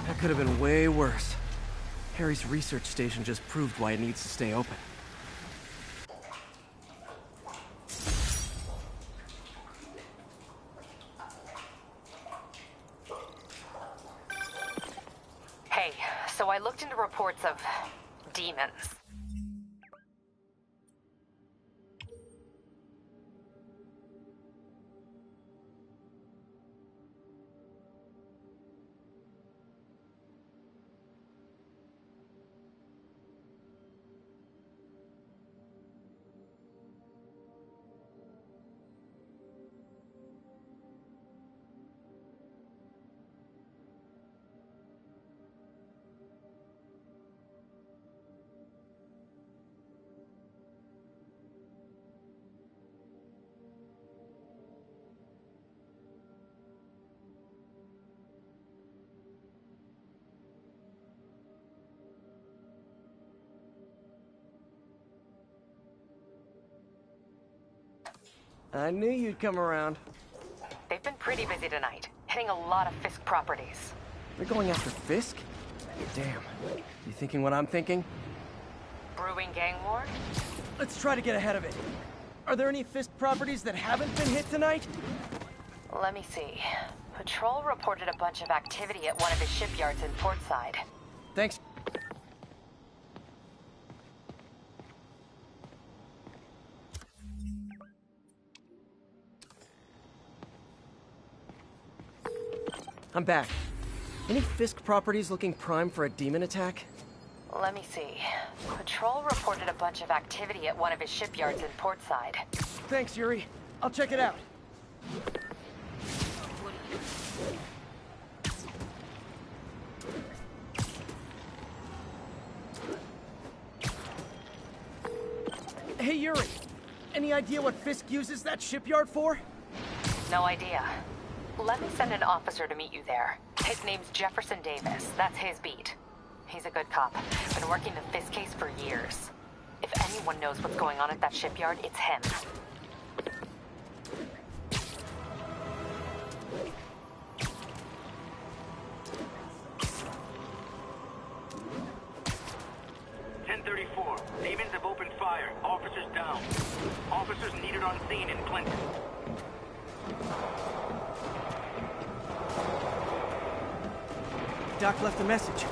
That could have been way worse. Harry's research station just proved why it needs to stay open. Hey, so I looked into reports of demons. I knew you'd come around. They've been pretty busy tonight, hitting a lot of Fisk properties. They're going after Fisk? Damn. You thinking what I'm thinking? Brewing gang war? Let's try to get ahead of it. Are there any Fisk properties that haven't been hit tonight? Let me see. Patrol reported a bunch of activity at one of his shipyards in Portside. Thanks. I'm back. Any Fisk properties looking prime for a demon attack? Let me see. Patrol reported a bunch of activity at one of his shipyards in Portside. Thanks, Yuri. I'll check it out. Hey, Yuri. Any idea what Fisk uses that shipyard for? No idea. Let me send an officer to meet you there. His name's Jefferson Davis. That's his beat. He's a good cop. Been working the Fisk case for years. If anyone knows what's going on at that shipyard, it's him. Demons have opened fire. Officers down. Officers needed on scene in Clinton. Doc left a message.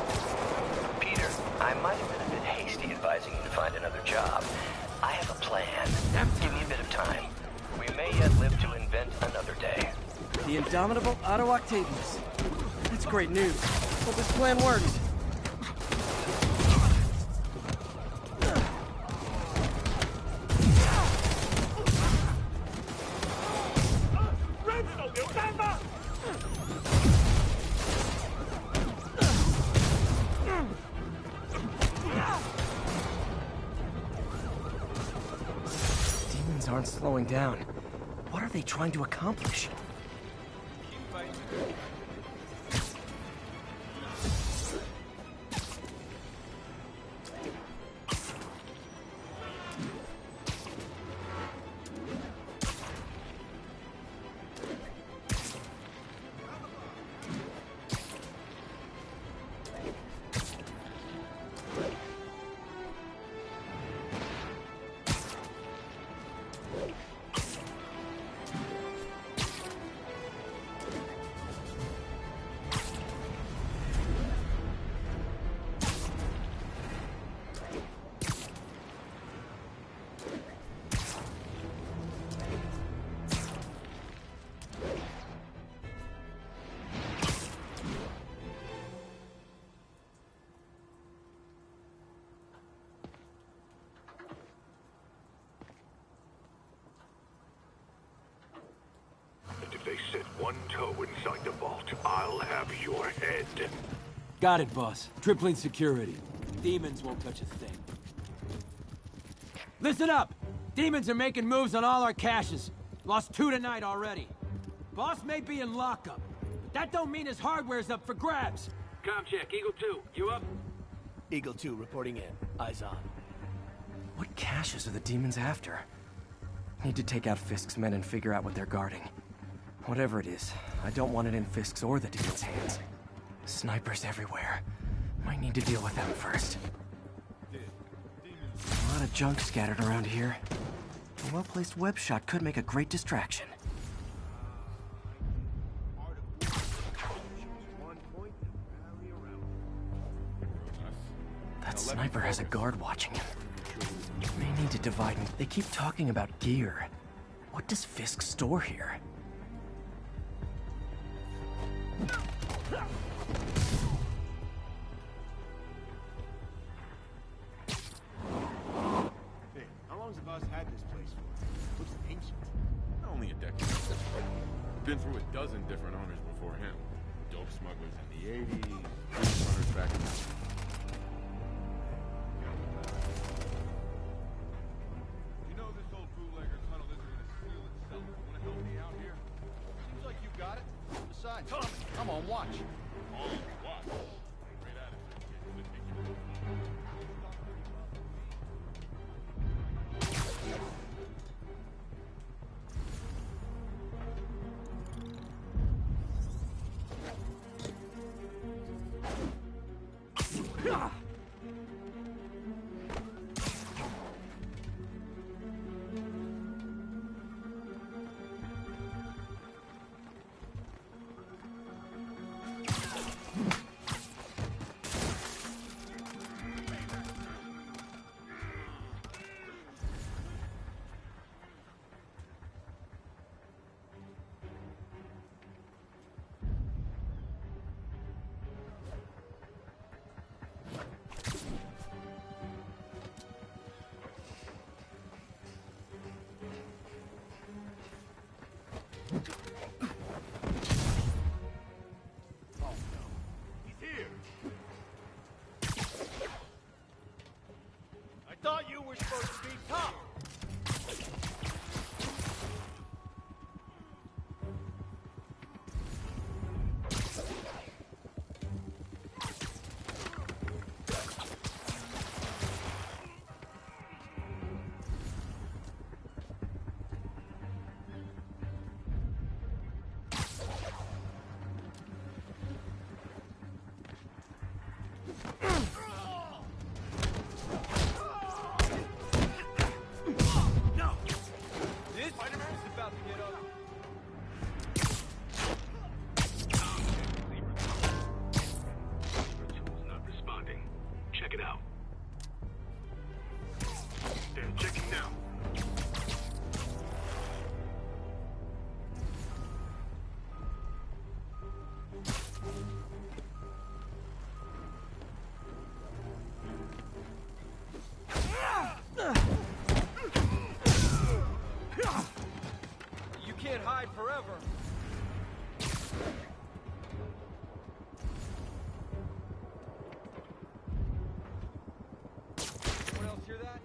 Peter, I might have been a bit hasty advising you to find another job. I have a plan. Give me a bit of time. We may yet live to invent another day. The indomitable Otto Octavius. That's great news. Hope this plan works. Demons aren't slowing down. What are they trying to accomplish? If they set one toe inside the vault, I'll have your head. Got it, boss. Tripling security. Demons won't touch a thing. Listen up! Demons are making moves on all our caches. Lost 2 tonight already. Boss may be in lockup, but that don't mean his hardware's up for grabs. Com check, Eagle 2, you up? Eagle 2 reporting in. Eyes on. What caches are the demons after? Need to take out Fisk's men and figure out what they're guarding. Whatever it is, I don't want it in Fisk's or the demons' hands. Snipers everywhere. Might need to deal with them first. A lot of junk scattered around here. A well-placed web shot could make a great distraction. That sniper has a guard watching him. May need to divide and they keep talking about gear. What does Fisk store here? Hey, how long's the boss had this place for? Looks ancient. Only a decade. Been through a dozen different owners before him. Dope smugglers in the 80s, runners back in the... You know this old bootlegger tunnel isn't gonna seal itself. Wanna help me out here? Seems like you got it. Besides, I'm on watch. On watch. Great attitude, kid. Good take your Thought you were supposed to be top. You can't hide forever. Anyone else hear that?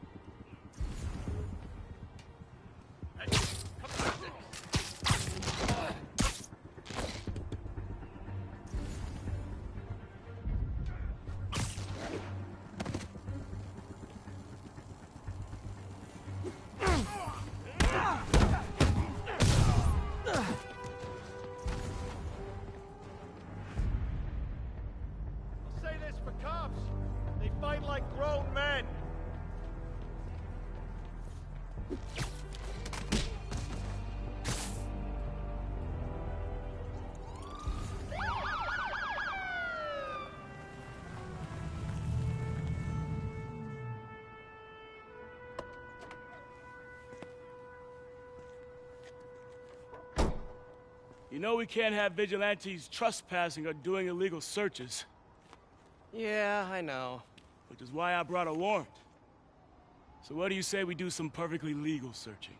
They fight like grown men. You know we can't have vigilantes trespassing or doing illegal searches. Yeah, I know. Which is why I brought a warrant. So what do you say we do some perfectly legal searching?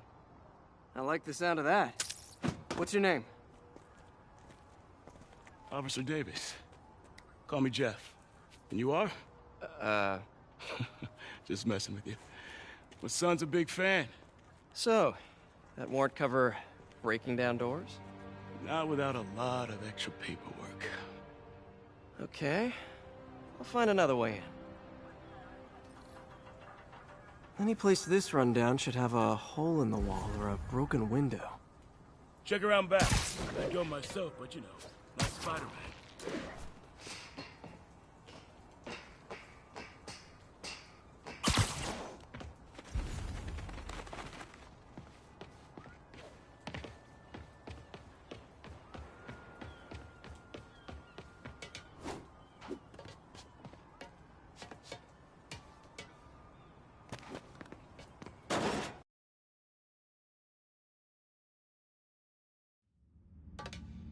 I like the sound of that. What's your name? Officer Davis. Call me Jeff. And you are? Just messing with you. My son's a big fan. So, that warrant cover breaking down doors? Not without a lot of extra paperwork. Okay. I'll find another way in. Any place this rundown should have a hole in the wall or a broken window. Check around back. I'd go myself, but you know, not Spider-Man.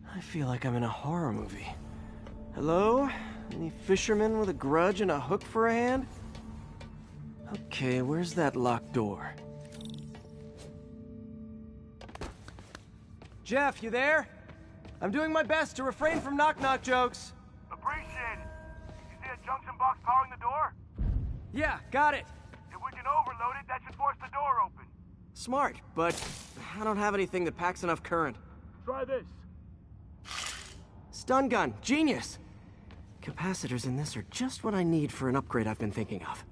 I feel like I'm in a horror movie. Hello? Any fisherman with a grudge and a hook for a hand? Okay, where's that locked door? Jeff, you there? I'm doing my best to refrain from knock-knock jokes. Appreciate it. You see a junction box powering the door? Yeah, got it. If we can overload it, that should force the door open. Smart, but I don't have anything that packs enough current. Try this. Stun gun, genius! Capacitors in this are just what I need for an upgrade I've been thinking of.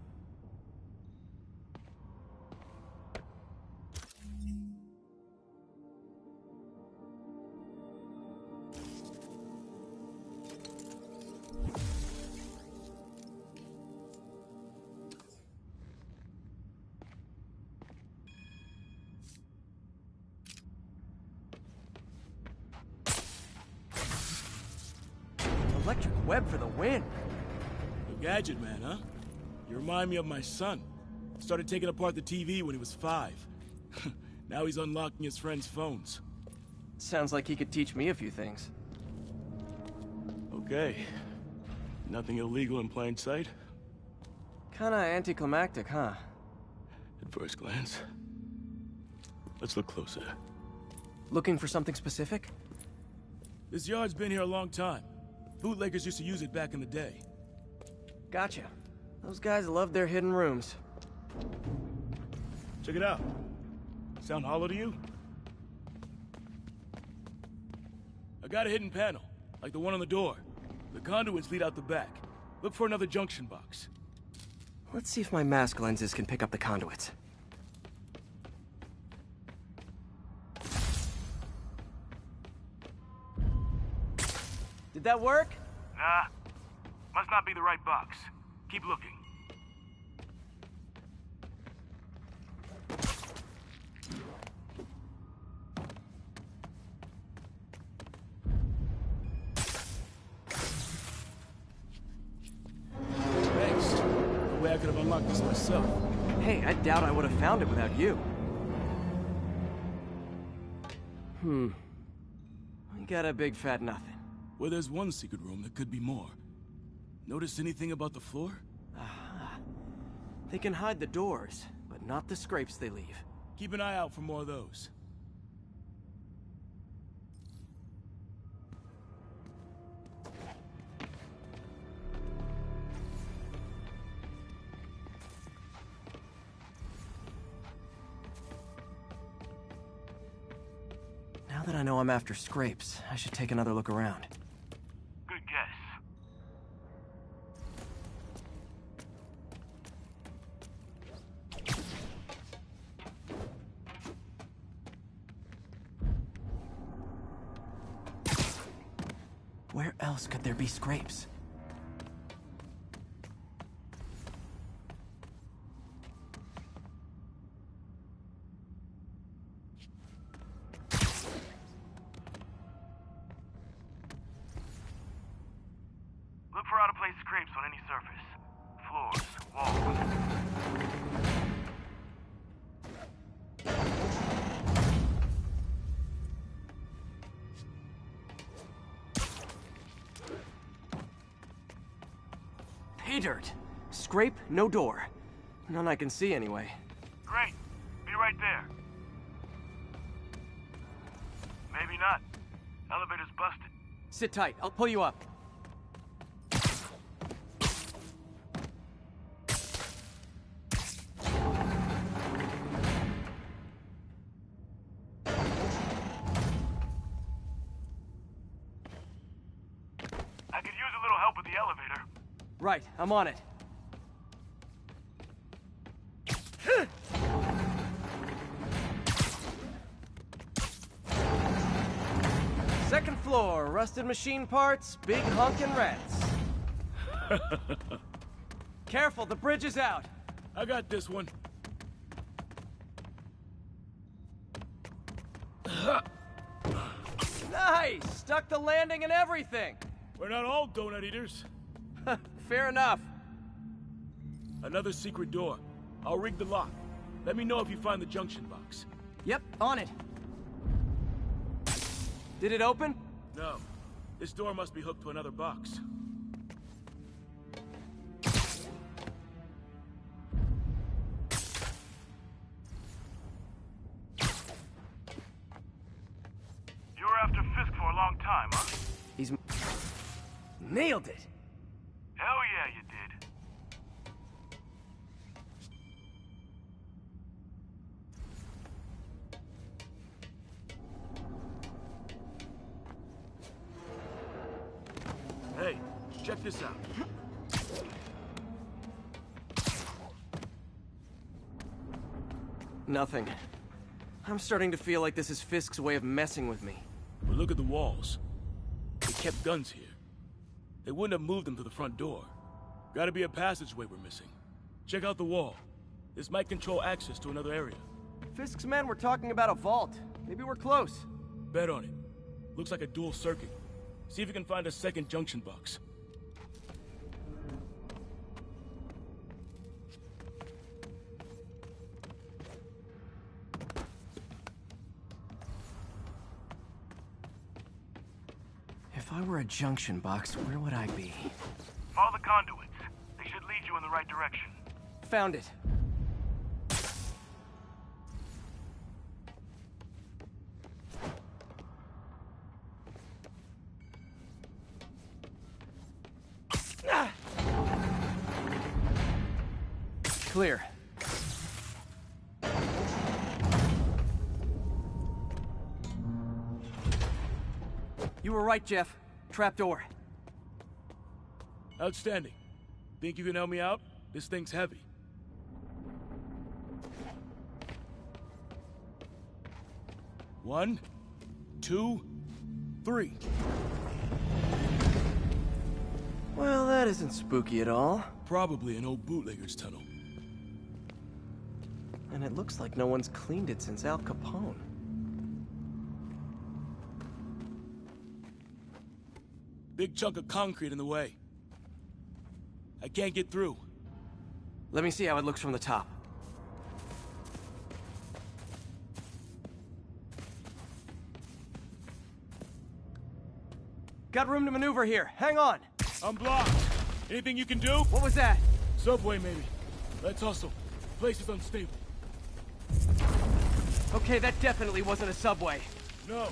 Electric web for the win. A gadget man, huh? You remind me of my son. Started taking apart the TV when he was 5. Now he's unlocking his friends' phones. Sounds like he could teach me a few things. Okay. Nothing illegal in plain sight? Kinda anticlimactic, huh? At first glance. Let's look closer. Looking for something specific? This yard's been here a long time. Bootleggers used to use it back in the day. Gotcha. Those guys love their hidden rooms. Check it out. Sound hollow to you? I got a hidden panel, like the one on the door. The conduits lead out the back. Look for another junction box. Let's see if my mask lenses can pick up the conduits. Did that work? Nah. Must not be the right box. Keep looking. Thanks. No way I could have unlocked this myself. Hey, I doubt I would have found it without you. We got a big fat nothing. Well, there's one secret room that could be more. Notice anything about the floor? Aha. They can hide the doors, but not the scrapes they leave. Keep an eye out for more of those. Now that I know I'm after scrapes, I should take another look around. Good guess. Where else could there be scrapes? Look for out-of-place scrapes on any surface. Floors, walls. Pay dirt. Scrape, no door. None I can see anyway. Great. Be right there. Maybe not. Elevator's busted. Sit tight. I'll pull you up. with the elevator. Right, I'm on it. Second floor, rusted machine parts, big honkin' rats. Careful, the bridge is out. I got this one. Nice! Stuck the landing and everything! We're not all donut eaters. Fair enough. Another secret door. I'll rig the lock. Let me know if you find the junction box. Yep, on it. Did it open? No. This door must be hooked to another box. You were after Fisk for a long time, huh? He's... nailed it! Hell yeah, you did. Hey, check this out. Nothing. I'm starting to feel like this is Fisk's way of messing with me. But look at the walls. They kept guns here. They wouldn't have moved them to the front door. Gotta be a passageway we're missing. Check out the wall. This might control access to another area. Fisk's men were talking about a vault. Maybe we're close. Bet on it. Looks like a dual circuit. See if you can find a second junction box. If I were a junction box, where would I be? Follow the conduits. They should lead you in the right direction. Found it. Clear. You were right, Jeff. Trapdoor. Outstanding. Think you can help me out? This thing's heavy. One, two, three. Well, that isn't spooky at all. Probably an old bootlegger's tunnel. And it looks like no one's cleaned it since Al Capone. Big chunk of concrete in the way. I can't get through. Let me see how it looks from the top. Got room to maneuver here. Hang on. I'm blocked. Anything you can do? What was that? Subway, maybe. Let's hustle. Place is unstable. Okay, that definitely wasn't a subway. No.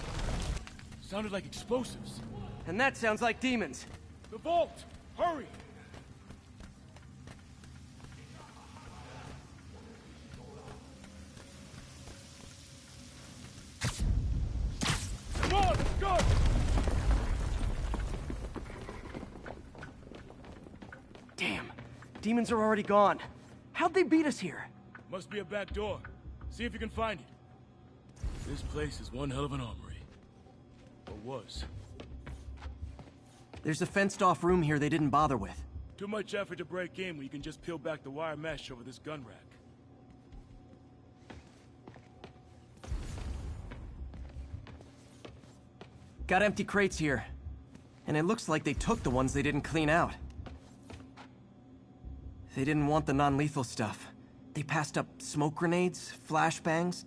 Sounded like explosives. And that sounds like demons. The vault! Hurry! Come on, let's go! Damn. Demons are already gone. How'd they beat us here? Must be a back door. See if you can find it. This place is one hell of an armory. Or was. There's a fenced-off room here they didn't bother with. Too much effort to break in when you can just peel back the wire mesh over this gun rack. Got empty crates here. And it looks like they took the ones they didn't clean out. They didn't want the non-lethal stuff. They passed up smoke grenades, flashbangs.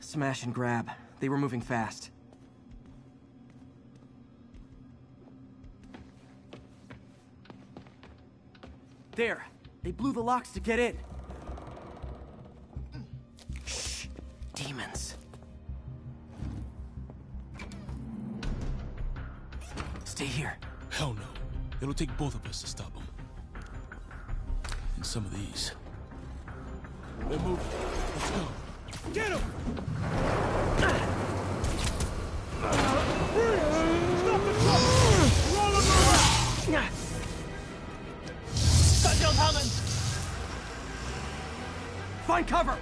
Smash and grab. They were moving fast. There. They blew the locks to get in. Shh. Demons. Stay here. Hell no. It'll take both of us to stop them. And some of these. They're moving. Let's go. Get him! Find cover!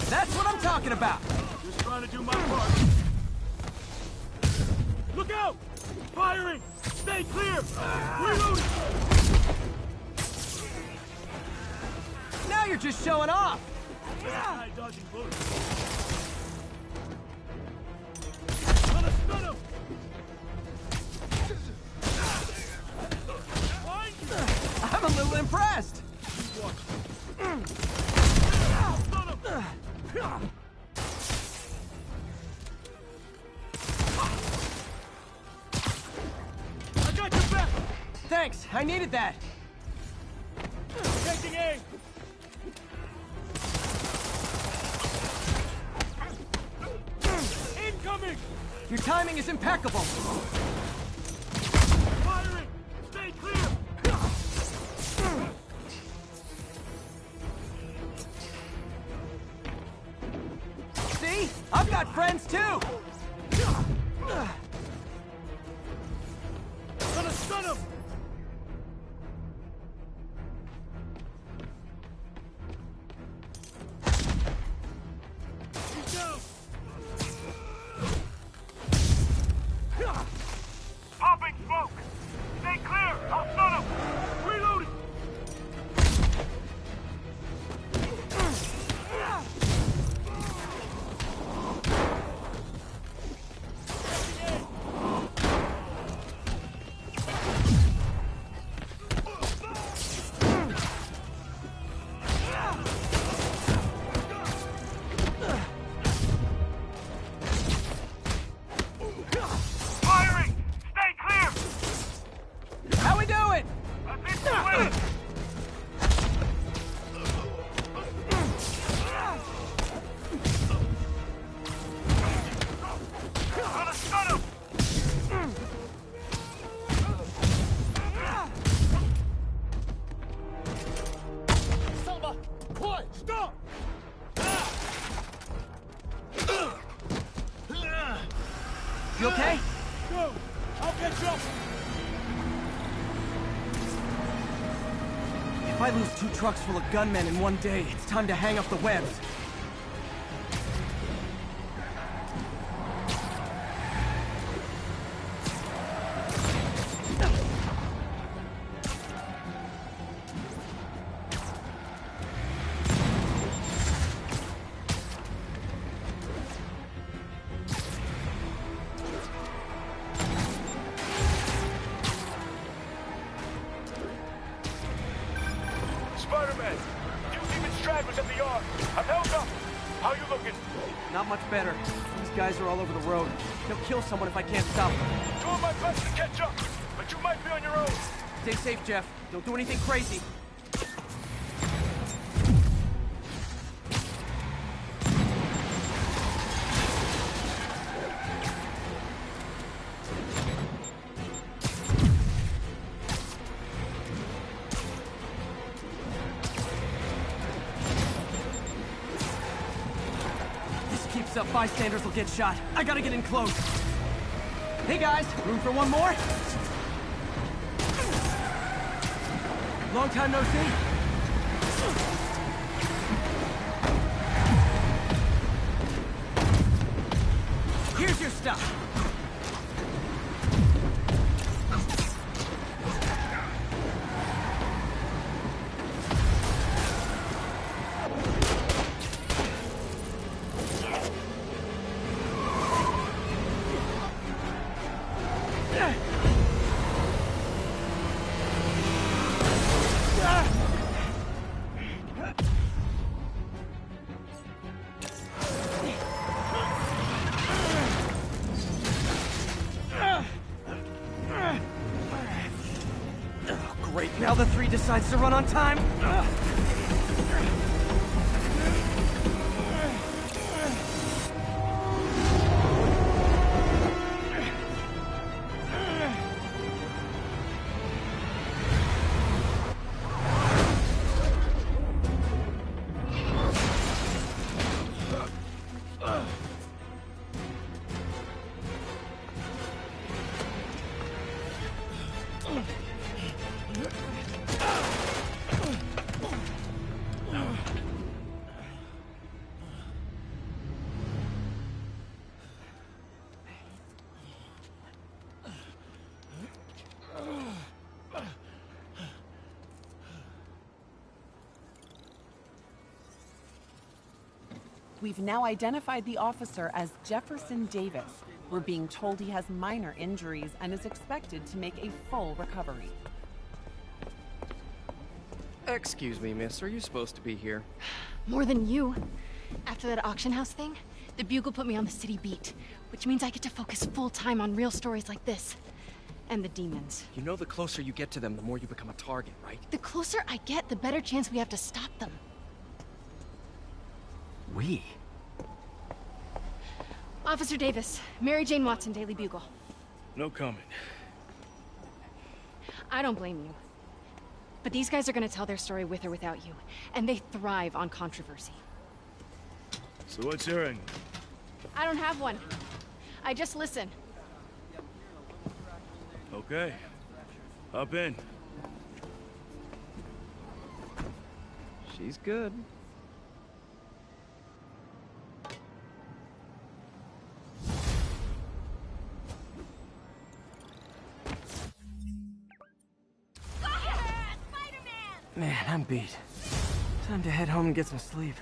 That's what I'm talking about! Just trying to do my part. Look out! Firing! Stay clear! Reloading! Now you're just showing off! High dodging bullets. Gonna stun him! I'm a little impressed! I got your back! Thanks, I needed that! Taking aim! Incoming! Your timing is impeccable! Firing! Stay clear! See? I've got friends too! Gonna stun him! He's down! Popping smoke! Stay clear! I'll stun him! Reloading! Firing! Stay clear! How we doing? A bit away! Gonna stun him! Selma! Quiet! Stop! You okay? Go! I'll catch up! If I lose 2 trucks full of gunmen in one day, it's time to hang up the webs. Spider-Man! Few demon stragglers at the yard. I'm held up. How you looking? Not much better. These guys are all over the road. They'll kill someone if I can't stop them. Doing my best to catch up, but you might be on your own. Stay safe, Jeff. Don't do anything crazy. Keeps up, bystanders will get shot. I gotta get in close. Hey guys, room for one more? Long time no see. Here's your stuff. Great, now the 3 decides to run on time. We've now identified the officer as Jefferson Davis. We're being told he has minor injuries and is expected to make a full recovery. Excuse me, miss. Are you supposed to be here? More than you. After that auction house thing, the Bugle put me on the city beat, which means I get to focus full-time on real stories like this. And the demons. You know the closer you get to them, the more you become a target, right? The closer I get, the better chance we have to stop them. We? Officer Davis, Mary Jane Watson, Daily Bugle. No comment. I don't blame you. But these guys are gonna tell their story with or without you, and they thrive on controversy. So what's your angle? I don't have one. I just listen. Okay. Hop in. She's good. Man, I'm beat. Time to head home and get some sleep.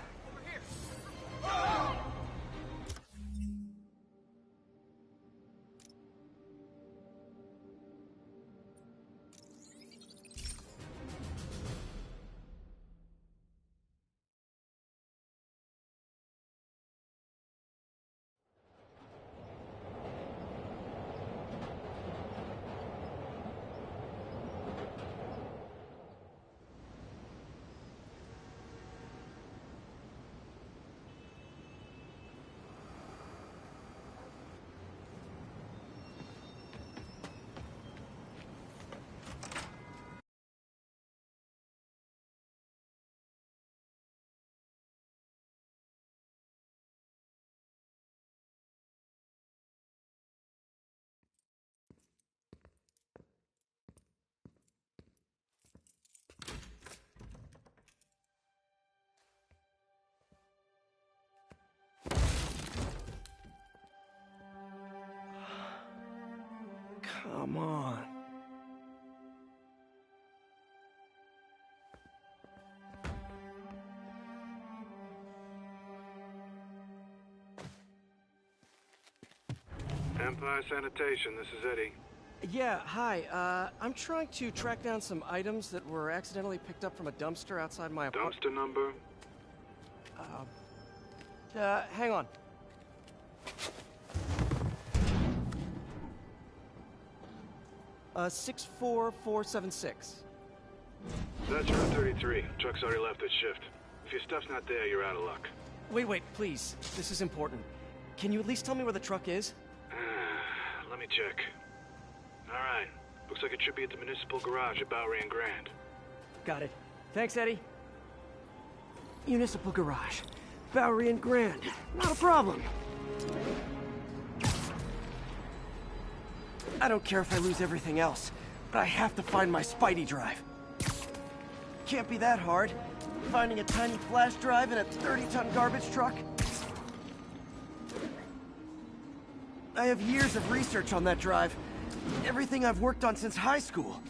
Come on. Empire Sanitation, this is Eddie. Yeah, hi. I'm trying to track down some items that were accidentally picked up from a dumpster outside my apartment. Dumpster number? Hang on. Uh, 64476. That's route 33. Truck's already left its shift. If your stuff's not there, you're out of luck. Wait, please. This is important. Can you at least tell me where the truck is? Let me check. Alright. Looks like it should be at the municipal garage at Bowery and Grand. Got it. Thanks, Eddie. Municipal garage. Bowery and Grand. Not a problem. I don't care if I lose everything else, but I have to find my Spidey drive. Can't be that hard. Finding a tiny flash drive in a 30-ton garbage truck. I have years of research on that drive. Everything I've worked on since high school.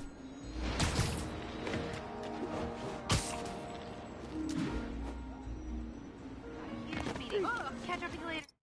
Catch up with you later.